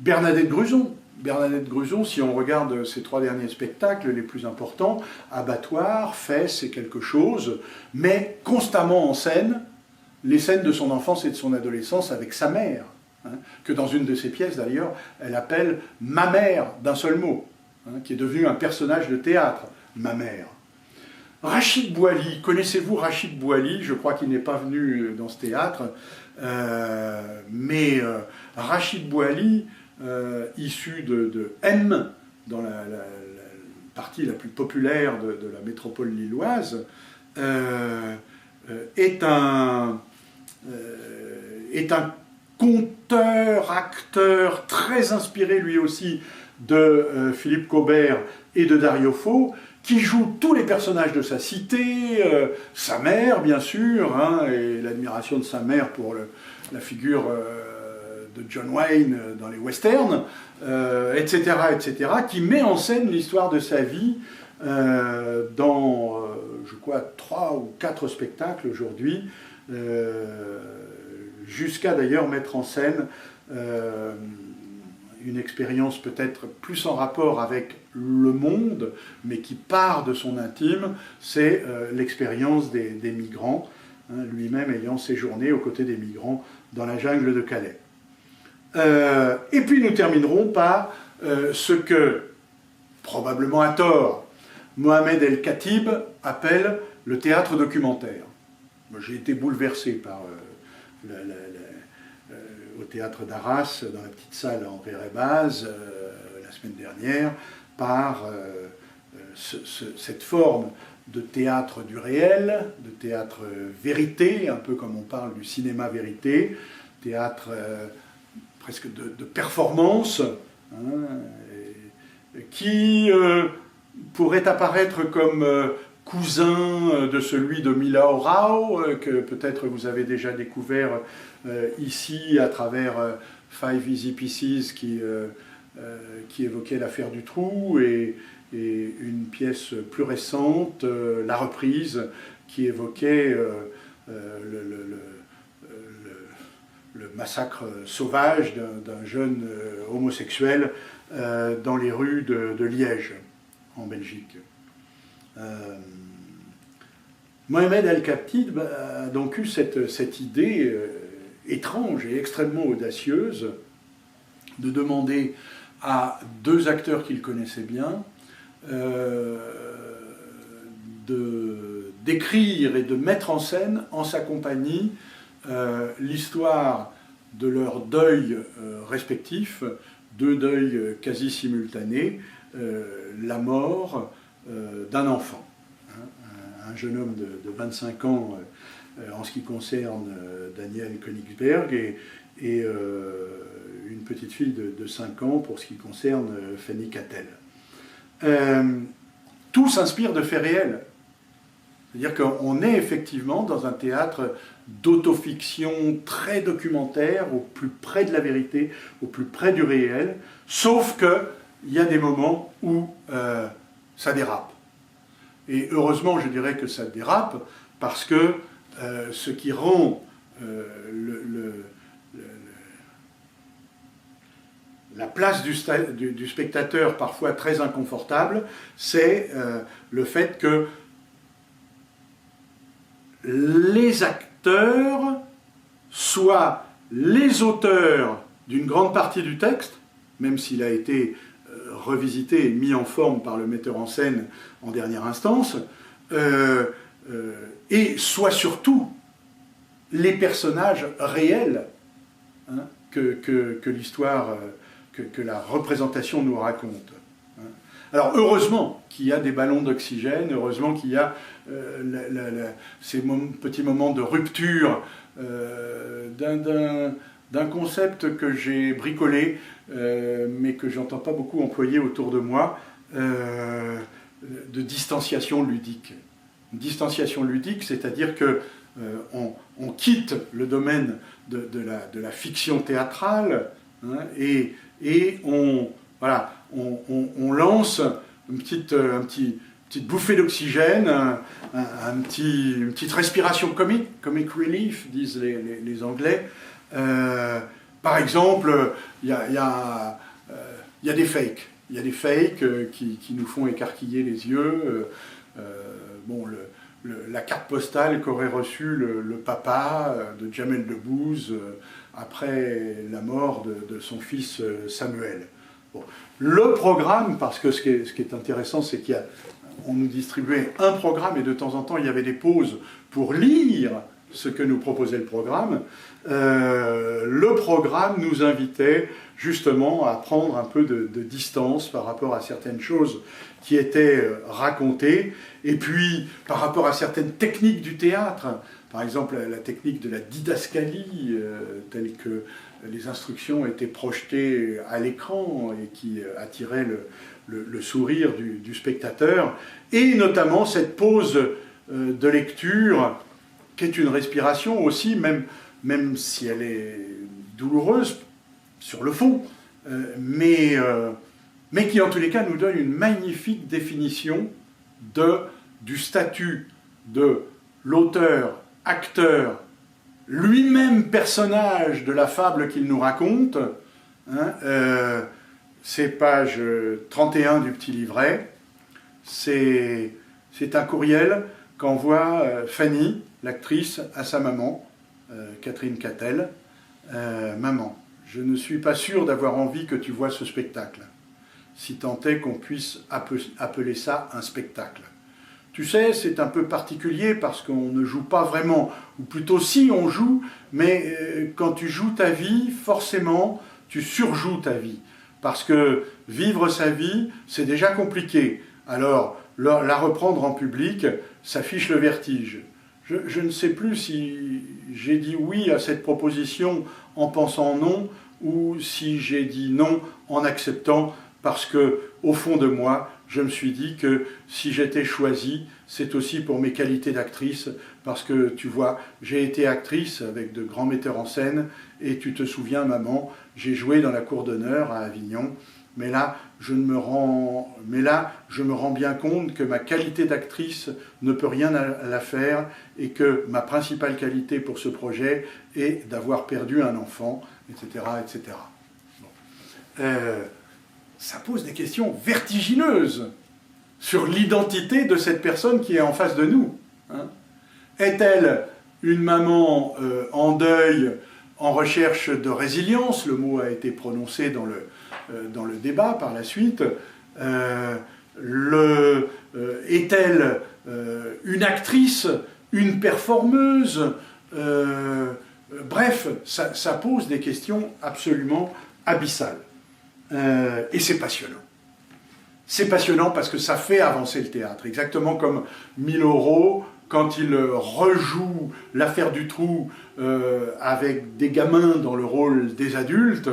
Bernadette Gruson, Bernadette Gruson, si on regarde ses 3 derniers spectacles les plus importants, Abattoir, Fesses et quelque chose, met constamment en scène les scènes de son enfance et de son adolescence avec sa mère, hein, que dans une de ses pièces d'ailleurs, elle appelle « ma mère » d'un seul mot, hein, qui est devenu un personnage de théâtre, ma mère. Rachid Bouali, connaissez-vous Rachid Bouali? Je crois qu'il n'est pas venu dans ce théâtre, mais Rachid Bouali, issu de M, dans la partie la plus populaire de la métropole lilloise, est un conteur, acteur très inspiré lui aussi de Philippe Caubert et de Dario Fo, qui joue tous les personnages de sa cité, sa mère bien sûr, hein, et l'admiration de sa mère pour la figure de John Wayne dans les westerns, etc., etc., qui met en scène l'histoire de sa vie dans, je crois, 3 ou 4 spectacles aujourd'hui, jusqu'à d'ailleurs mettre en scène une expérience peut-être plus en rapport avec le monde, mais qui part de son intime, c'est l'expérience des migrants, hein, lui-même ayant séjourné aux côtés des migrants dans la jungle de Calais. Et puis nous terminerons par ce que, probablement à tort, Mohamed El-Khatib appelle le théâtre documentaire. J'ai été bouleversé par au théâtre d'Arras, dans la petite salle André Rebaz, la semaine dernière, par cette forme de théâtre du réel, de théâtre vérité, un peu comme on parle du cinéma vérité, théâtre presque de performance, hein, qui pourrait apparaître comme cousin de celui de Milao Rao, que peut-être vous avez déjà découvert ici à travers Five Easy Pieces qui évoquait l'affaire du trou, et une pièce plus récente, La Reprise, qui évoquait le massacre sauvage d'un jeune homosexuel dans les rues de Liège, en Belgique. Mohamed El-Khatib a donc eu cette idée étrange et extrêmement audacieuse de demander à 2 acteurs qu'il connaissait bien d'écrire et de mettre en scène en sa compagnie l'histoire de leur deuil respectif, 2 deuils quasi simultanés, la mort d'un enfant, hein, un jeune homme de 25 ans en ce qui concerne Daniel Königsberg, et une petite fille de 5 ans pour ce qui concerne Fanny Cattel. Tout s'inspire de faits réels. C'est-à-dire qu'on est effectivement dans un théâtre d'autofiction très documentaire, au plus près de la vérité, au plus près du réel, sauf qu'il y a des moments où ça dérape. Et heureusement, je dirais que ça dérape, parce que ce qui rend la place du spectateur parfois très inconfortable, c'est le fait que les acteurs soient les auteurs d'une grande partie du texte, même s'il a été revisité et mis en forme par le metteur en scène en dernière instance, et soient surtout les personnages réels, hein, que l'histoire, que la représentation nous raconte. Alors heureusement qu'il y a des ballons d'oxygène, heureusement qu'il y a ces petits moments de rupture d'un concept que j'ai bricolé, mais que j'entends pas beaucoup employer autour de moi, de distanciation ludique. Une distanciation ludique, c'est-à-dire que on quitte le domaine de la fiction théâtrale, hein, et on lance une petite bouffée d'oxygène, une petite respiration comic relief, disent les Anglais. Par exemple, il y a il y a des fakes. Il y a des fakes qui nous font écarquiller les yeux. Bon, la carte postale qu'aurait reçue le papa de Jamel Debbouze après la mort de son fils Samuel. Bon. Le programme, parce que ce qui est intéressant, c'est qu'on nous distribuait un programme et de temps en temps il y avait des pauses pour lire ce que nous proposait le programme. Le programme nous invitait justement à prendre un peu de distance par rapport à certaines choses qui étaient racontées, et puis par rapport à certaines techniques du théâtre, par exemple la technique de la didascalie, telle que les instructions étaient projetées à l'écran et qui attiraient le sourire du spectateur, et notamment cette pause de lecture qui est une respiration aussi, même si elle est douloureuse sur le fond, mais qui en tous les cas nous donne une magnifique définition du statut de l'auteur, acteur, lui-même personnage de la fable qu'il nous raconte. C'est page 31 du petit livret. C'est un courriel qu'envoie Fanny, l'actrice, à sa maman, Catherine Cattel. Maman, je ne suis pas sûr d'avoir envie que tu vois ce spectacle, si tant est qu'on puisse appeler ça un spectacle. Tu sais, c'est un peu particulier parce qu'on ne joue pas vraiment, ou plutôt si on joue, mais quand tu joues ta vie, forcément, tu surjoues ta vie. Parce que vivre sa vie, c'est déjà compliqué. Alors, la reprendre en public, ça fiche le vertige. Je ne sais plus si j'ai dit oui à cette proposition en pensant non, ou si j'ai dit non en acceptant, parce que, au fond de moi, je me suis dit que si j'étais choisi, c'est aussi pour mes qualités d'actrice, parce que, tu vois, j'ai été actrice avec de grands metteurs en scène, et tu te souviens, maman, j'ai joué dans la cour d'honneur à Avignon, mais là, je me rends bien compte que ma qualité d'actrice ne peut rien à la faire, et que ma principale qualité pour ce projet est d'avoir perdu un enfant, etc., etc. Bon. Ça pose des questions vertigineuses sur l'identité de cette personne qui est en face de nous. Hein. Est-elle une maman en deuil, en recherche de résilience? Le mot a été prononcé dans le débat par la suite. Est-elle une actrice, une performeuse? Bref, ça pose des questions absolument abyssales. Et c'est passionnant. C'est passionnant parce que ça fait avancer le théâtre. Exactement comme Milhaud, quand il rejoue l'affaire du trou avec des gamins dans le rôle des adultes,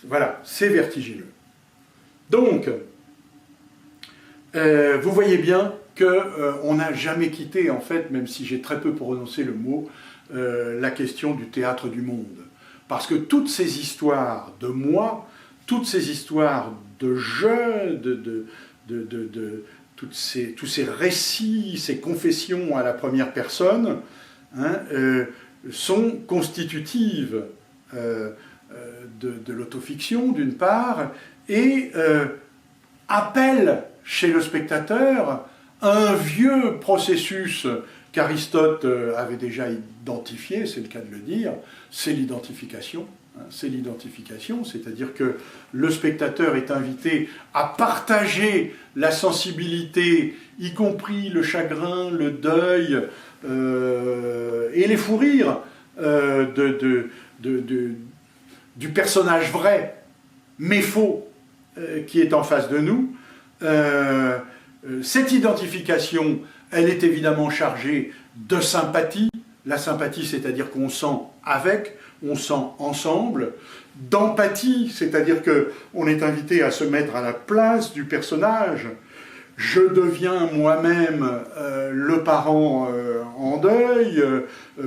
voilà, c'est vertigineux. Donc, vous voyez bien qu'on n'a jamais quitté, en fait, même si j'ai très peu prononcé le mot, la question du théâtre du monde. Parce que toutes ces histoires de moi, toutes ces histoires de jeu, tous ces récits, ces confessions à la première personne, hein, sont constitutives de l'autofiction, d'une part, et appellent chez le spectateur un vieux processus qu'Aristote avait déjà identifié, c'est le cas de le dire, c'est l'identification. C'est l'identification, c'est-à-dire que le spectateur est invité à partager la sensibilité, y compris le chagrin, le deuil et les fous rires du personnage vrai, mais faux, qui est en face de nous. Cette identification, elle est évidemment chargée de sympathie. La sympathie, c'est-à-dire qu'on sent avec, on sent ensemble. D'empathie, c'est-à-dire qu'on est invité à se mettre à la place du personnage. Je deviens moi-même le parent en deuil,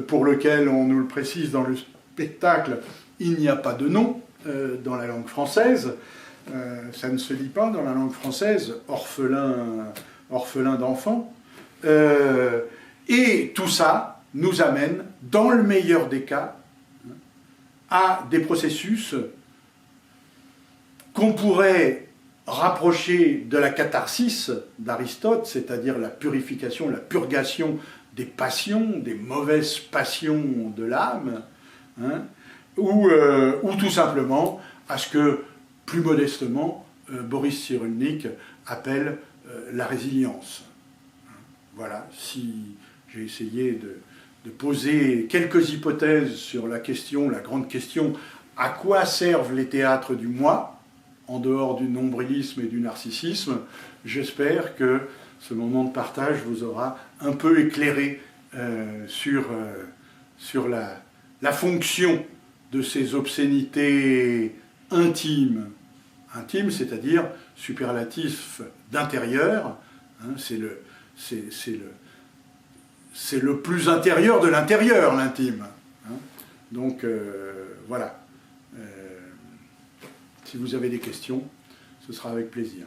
pour lequel, on nous le précise dans le spectacle, il n'y a pas de nom dans la langue française. Ça ne se dit pas dans la langue française, orphelin d'enfant. Et tout ça nous amène, dans le meilleur des cas, à des processus qu'on pourrait rapprocher de la catharsis d'Aristote, c'est-à-dire la purification, la purgation des passions, des mauvaises passions de l'âme, hein, ou tout simplement à ce que, plus modestement, Boris Cyrulnik appelle la résilience. Voilà, si j'ai essayé de poser quelques hypothèses sur la question, la grande question, à quoi servent les théâtres du moi, en dehors du nombrilisme et du narcissisme, j'espère que ce moment de partage vous aura un peu éclairé sur la fonction de ces obscénités intimes, c'est-à-dire superlatif d'intérieur, hein, c'est le plus intérieur de l'intérieur, l'intime. Hein. Donc voilà. Si vous avez des questions, ce sera avec plaisir.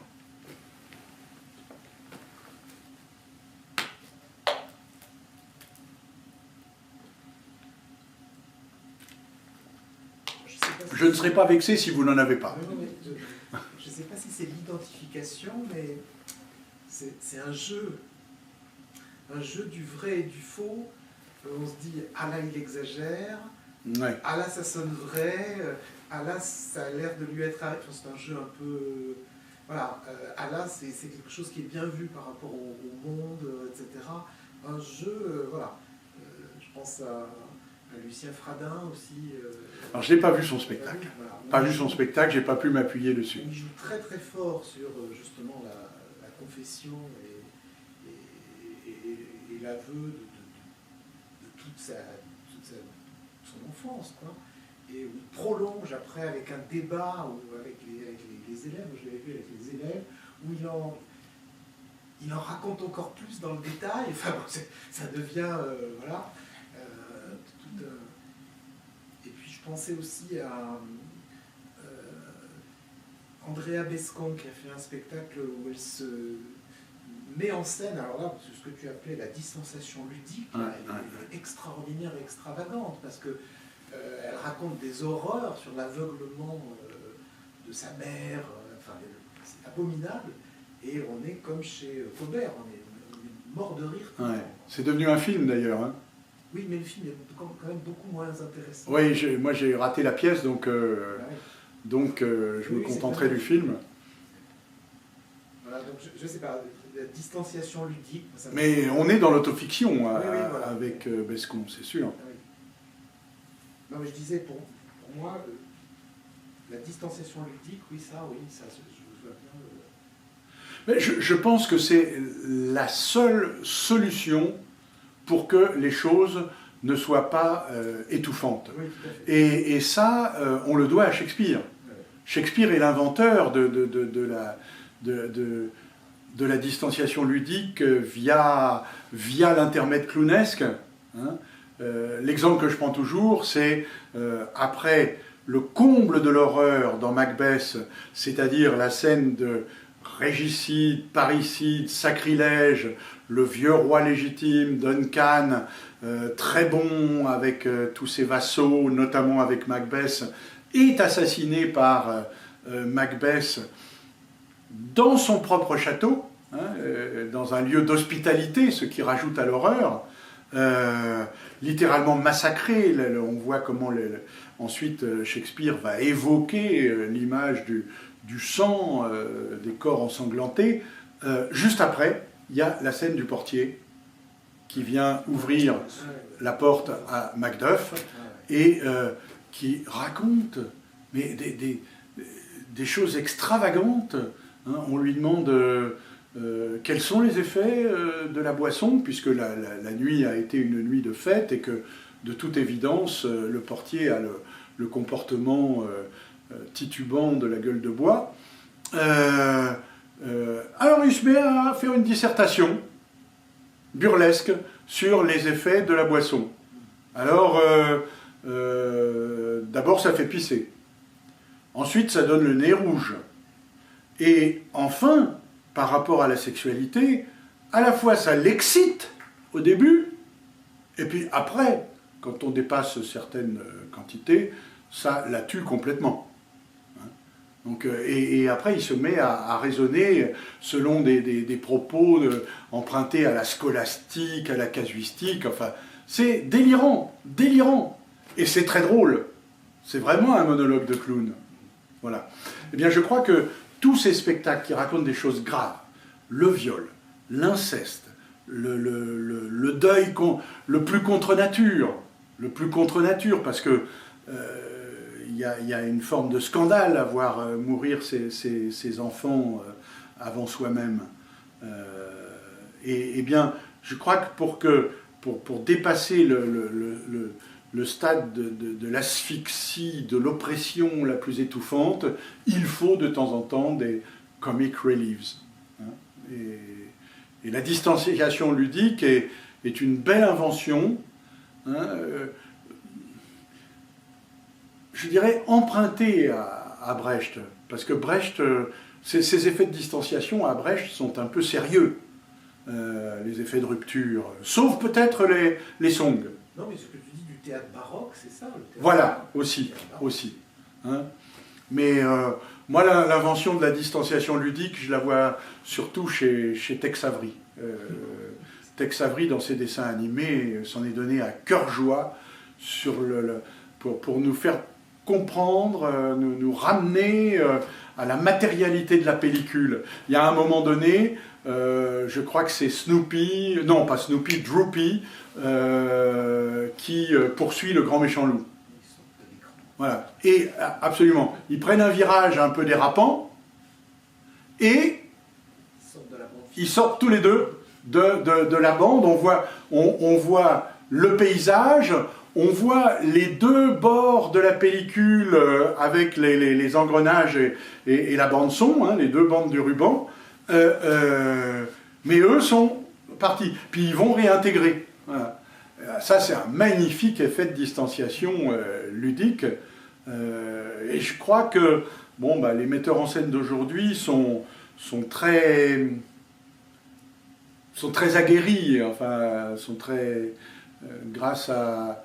Je ne serai pas vexé si vous n'en avez pas. Je ne sais pas si c'est l'identification, mais c'est un jeu du vrai et du faux. On se dit, ah là il exagère, ouais. Ah là ça sonne vrai, ah là ça a l'air de lui être arrêté. Enfin, c'est un jeu un peu... Voilà, ah là c'est quelque chose qui est bien vu par rapport au monde, etc. Un jeu, voilà. Je pense à Lucien Fradin aussi. Alors je n'ai pas vu son spectacle. Voilà. Pas vu son spectacle, j'ai pas pu m'appuyer dessus. Il joue très très fort sur justement la confession et l'aveu de toute son enfance, quoi. Et il prolonge après avec un débat ou avec les élèves, je l'avais vu avec les élèves, où il en raconte encore plus dans le détail. Enfin, ça devient, voilà. Et puis je pensais aussi à Andrea Bescon qui a fait un spectacle où elle se met en scène, alors là, ce que tu appelais la distanciation ludique, elle est extraordinaire et extravagante, parce que elle raconte des horreurs sur l'aveuglement de sa mère, enfin, c'est abominable, et on est comme chez Colbert, on est mort de rire. Ouais. C'est devenu un film d'ailleurs. Hein. Oui, mais le film est quand même beaucoup moins intéressant. Oui, moi j'ai raté la pièce, donc je me contenterai du film. Voilà, donc je ne sais pas, la distanciation ludique... Mais on est dans l'autofiction voilà. Avec Bescon, c'est sûr. Ah, oui. Non, mais je disais, pour moi, la distanciation ludique, ça je vois bien... Mais je pense que c'est la seule solution pour que les choses ne soient pas étouffantes. Oui, tout à fait. Et ça, on le doit à Shakespeare. Ouais. Shakespeare est l'inventeur de la distanciation ludique via l'intermède clownesque. Hein. L'exemple que je prends toujours, c'est après le comble de l'horreur dans Macbeth, c'est-à-dire la scène de régicide, parricide, sacrilège, le vieux roi légitime, Duncan, très bon avec tous ses vassaux, notamment avec Macbeth, est assassiné par Macbeth dans son propre château, hein, dans un lieu d'hospitalité, ce qui rajoute à l'horreur, littéralement massacré. On voit comment ensuite Shakespeare va évoquer l'image du sang, des corps ensanglantés. Juste après, il y a la scène du portier qui vient ouvrir la porte à Macduff et qui raconte mais des choses extravagantes. Hein. On lui demande quels sont les effets de la boisson, puisque la nuit a été une nuit de fête et que, de toute évidence, le portier a le comportement titubant de la gueule de bois. Alors il se met à faire une dissertation burlesque sur les effets de la boisson. Alors, d'abord ça fait pisser. Ensuite ça donne le nez rouge. Et enfin, par rapport à la sexualité, à la fois ça l'excite au début, et puis après, quand on dépasse certaines quantités, ça la tue complètement. Donc, et après, il se met à raisonner selon des propos empruntés à la scolastique, à la casuistique. Enfin, c'est délirant, délirant. Et c'est très drôle. C'est vraiment un monologue de clown. Voilà. Eh bien, je crois que tous ces spectacles qui racontent des choses graves, le viol, l'inceste, le deuil le plus contre nature, parce que il y a une forme de scandale à voir mourir ces enfants avant soi-même. Et bien, je crois que pour dépasser le stade de l'asphyxie, de l'oppression la plus étouffante, il faut de temps en temps des comic reliefs. Hein. Et la distanciation ludique est une belle invention, hein, je dirais empruntée à Brecht, parce que Brecht, ces effets de distanciation à Brecht sont un peu sérieux, les effets de rupture, sauf peut-être les songs. Non, mais ce que tu dis du théâtre baroque, c'est ça, le théâtre Voilà, baroque. aussi. Hein. Mais moi, l'invention de la distanciation ludique, je la vois surtout chez Tex Avery. Tex Avery, dans ses dessins animés, s'en est donné à cœur joie pour nous faire comprendre, nous ramener à la matérialité de la pellicule. Il y a un moment donné, je crois que c'est Snoopy, non pas Snoopy, Droopy, qui poursuit le grand méchant loup. Voilà. Et absolument, ils prennent un virage un peu dérapant et ils sortent tous les deux de la bande. On voit le paysage, on voit les deux bords de la pellicule avec les engrenages et la bande son, hein, les deux bandes du ruban. Mais eux sont partis. Puis ils vont réintégrer. Voilà. Ça, c'est un magnifique effet de distanciation ludique. Et je crois que les metteurs en scène d'aujourd'hui sont très aguerris, enfin, sont très, grâce à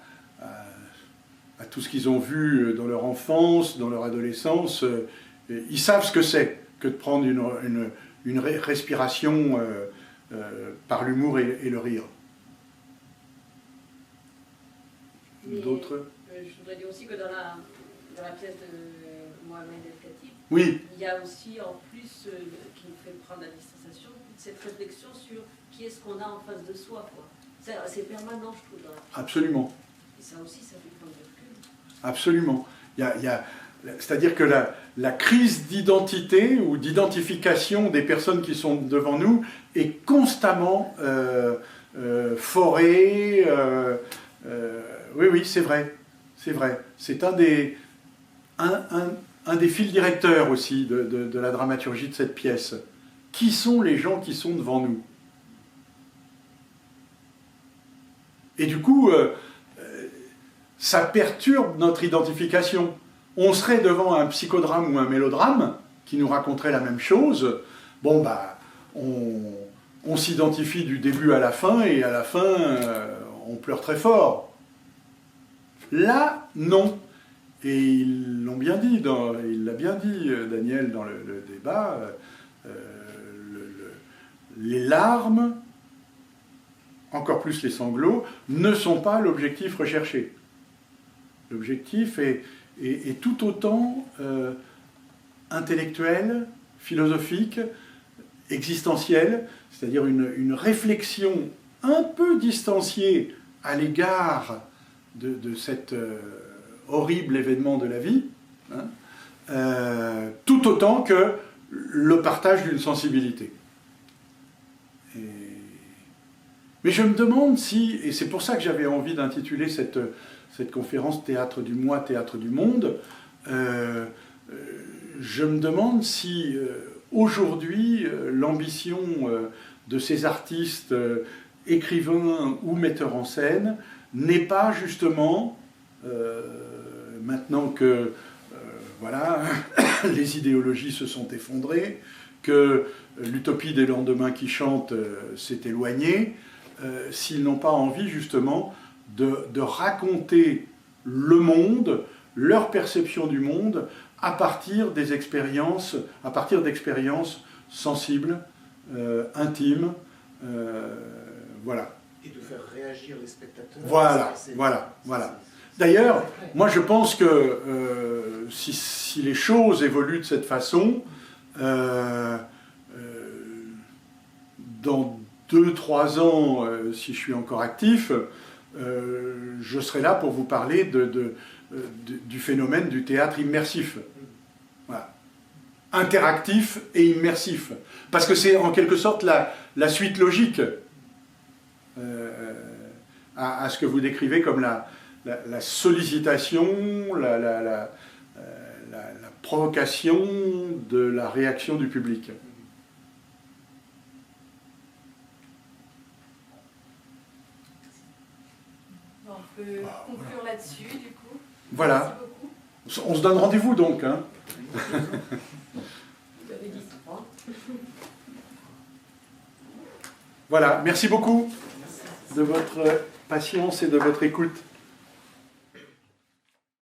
tout ce qu'ils ont vu dans leur enfance, dans leur adolescence, ils savent ce que c'est que de prendre une respiration par l'humour et le rire. D'autres ? Je voudrais dire aussi que dans la pièce de Mohamed El Khatib, oui. Il y a aussi, en plus, qui nous fait prendre la distanciation, cette réflexion sur qui est-ce qu'on a en face de soi. C'est permanent, je trouve. Absolument. Et ça aussi, ça fait prendre du recul. Absolument. C'est-à-dire que la crise d'identité ou d'identification des personnes qui sont devant nous est constamment forée. Oui, c'est vrai. C'est vrai. C'est un des fils directeurs aussi de la dramaturgie de cette pièce. Qui sont les gens qui sont devant nous? Et du coup, ça perturbe notre identification. On serait devant un psychodrame ou un mélodrame qui nous raconterait la même chose. On s'identifie du début à la fin, et à la fin, on pleure très fort. Là, non. Et ils l'ont bien dit, il l'a bien dit, Daniel, dans le débat, les larmes, encore plus les sanglots, ne sont pas l'objectif recherché. L'objectif est tout autant intellectuel, philosophique, existentiel, c'est-à-dire une réflexion un peu distanciée à l'égard de cet horrible événement de la vie, hein, tout autant que le partage d'une sensibilité. Mais je me demande si, et c'est pour ça que j'avais envie d'intituler cette conférence « Théâtre du moi, théâtre du monde », je me demande si aujourd'hui l'ambition de ces artistes, écrivains ou metteurs en scène, n'est pas justement, maintenant que les idéologies se sont effondrées, que l'utopie des lendemains qui chantent s'est éloignée, s'ils n'ont pas envie justement de raconter le monde leur perception du monde à partir d'expériences sensibles, intimes, voilà. Et de faire réagir les spectateurs. Voilà. D'ailleurs, moi je pense que si les choses évoluent de cette façon, dans 2-3 ans, si je suis encore actif, je serai là pour vous parler du phénomène du théâtre immersif. Voilà. Interactif et immersif. Parce que c'est en quelque sorte la suite logique à ce que vous décrivez comme la sollicitation, la provocation de la réaction du public. On peut conclure là-dessus, du coup. Voilà. Merci beaucoup. On se donne rendez-vous donc. Hein. Vous avez dit ça. Voilà, merci beaucoup de votre patience et de votre écoute.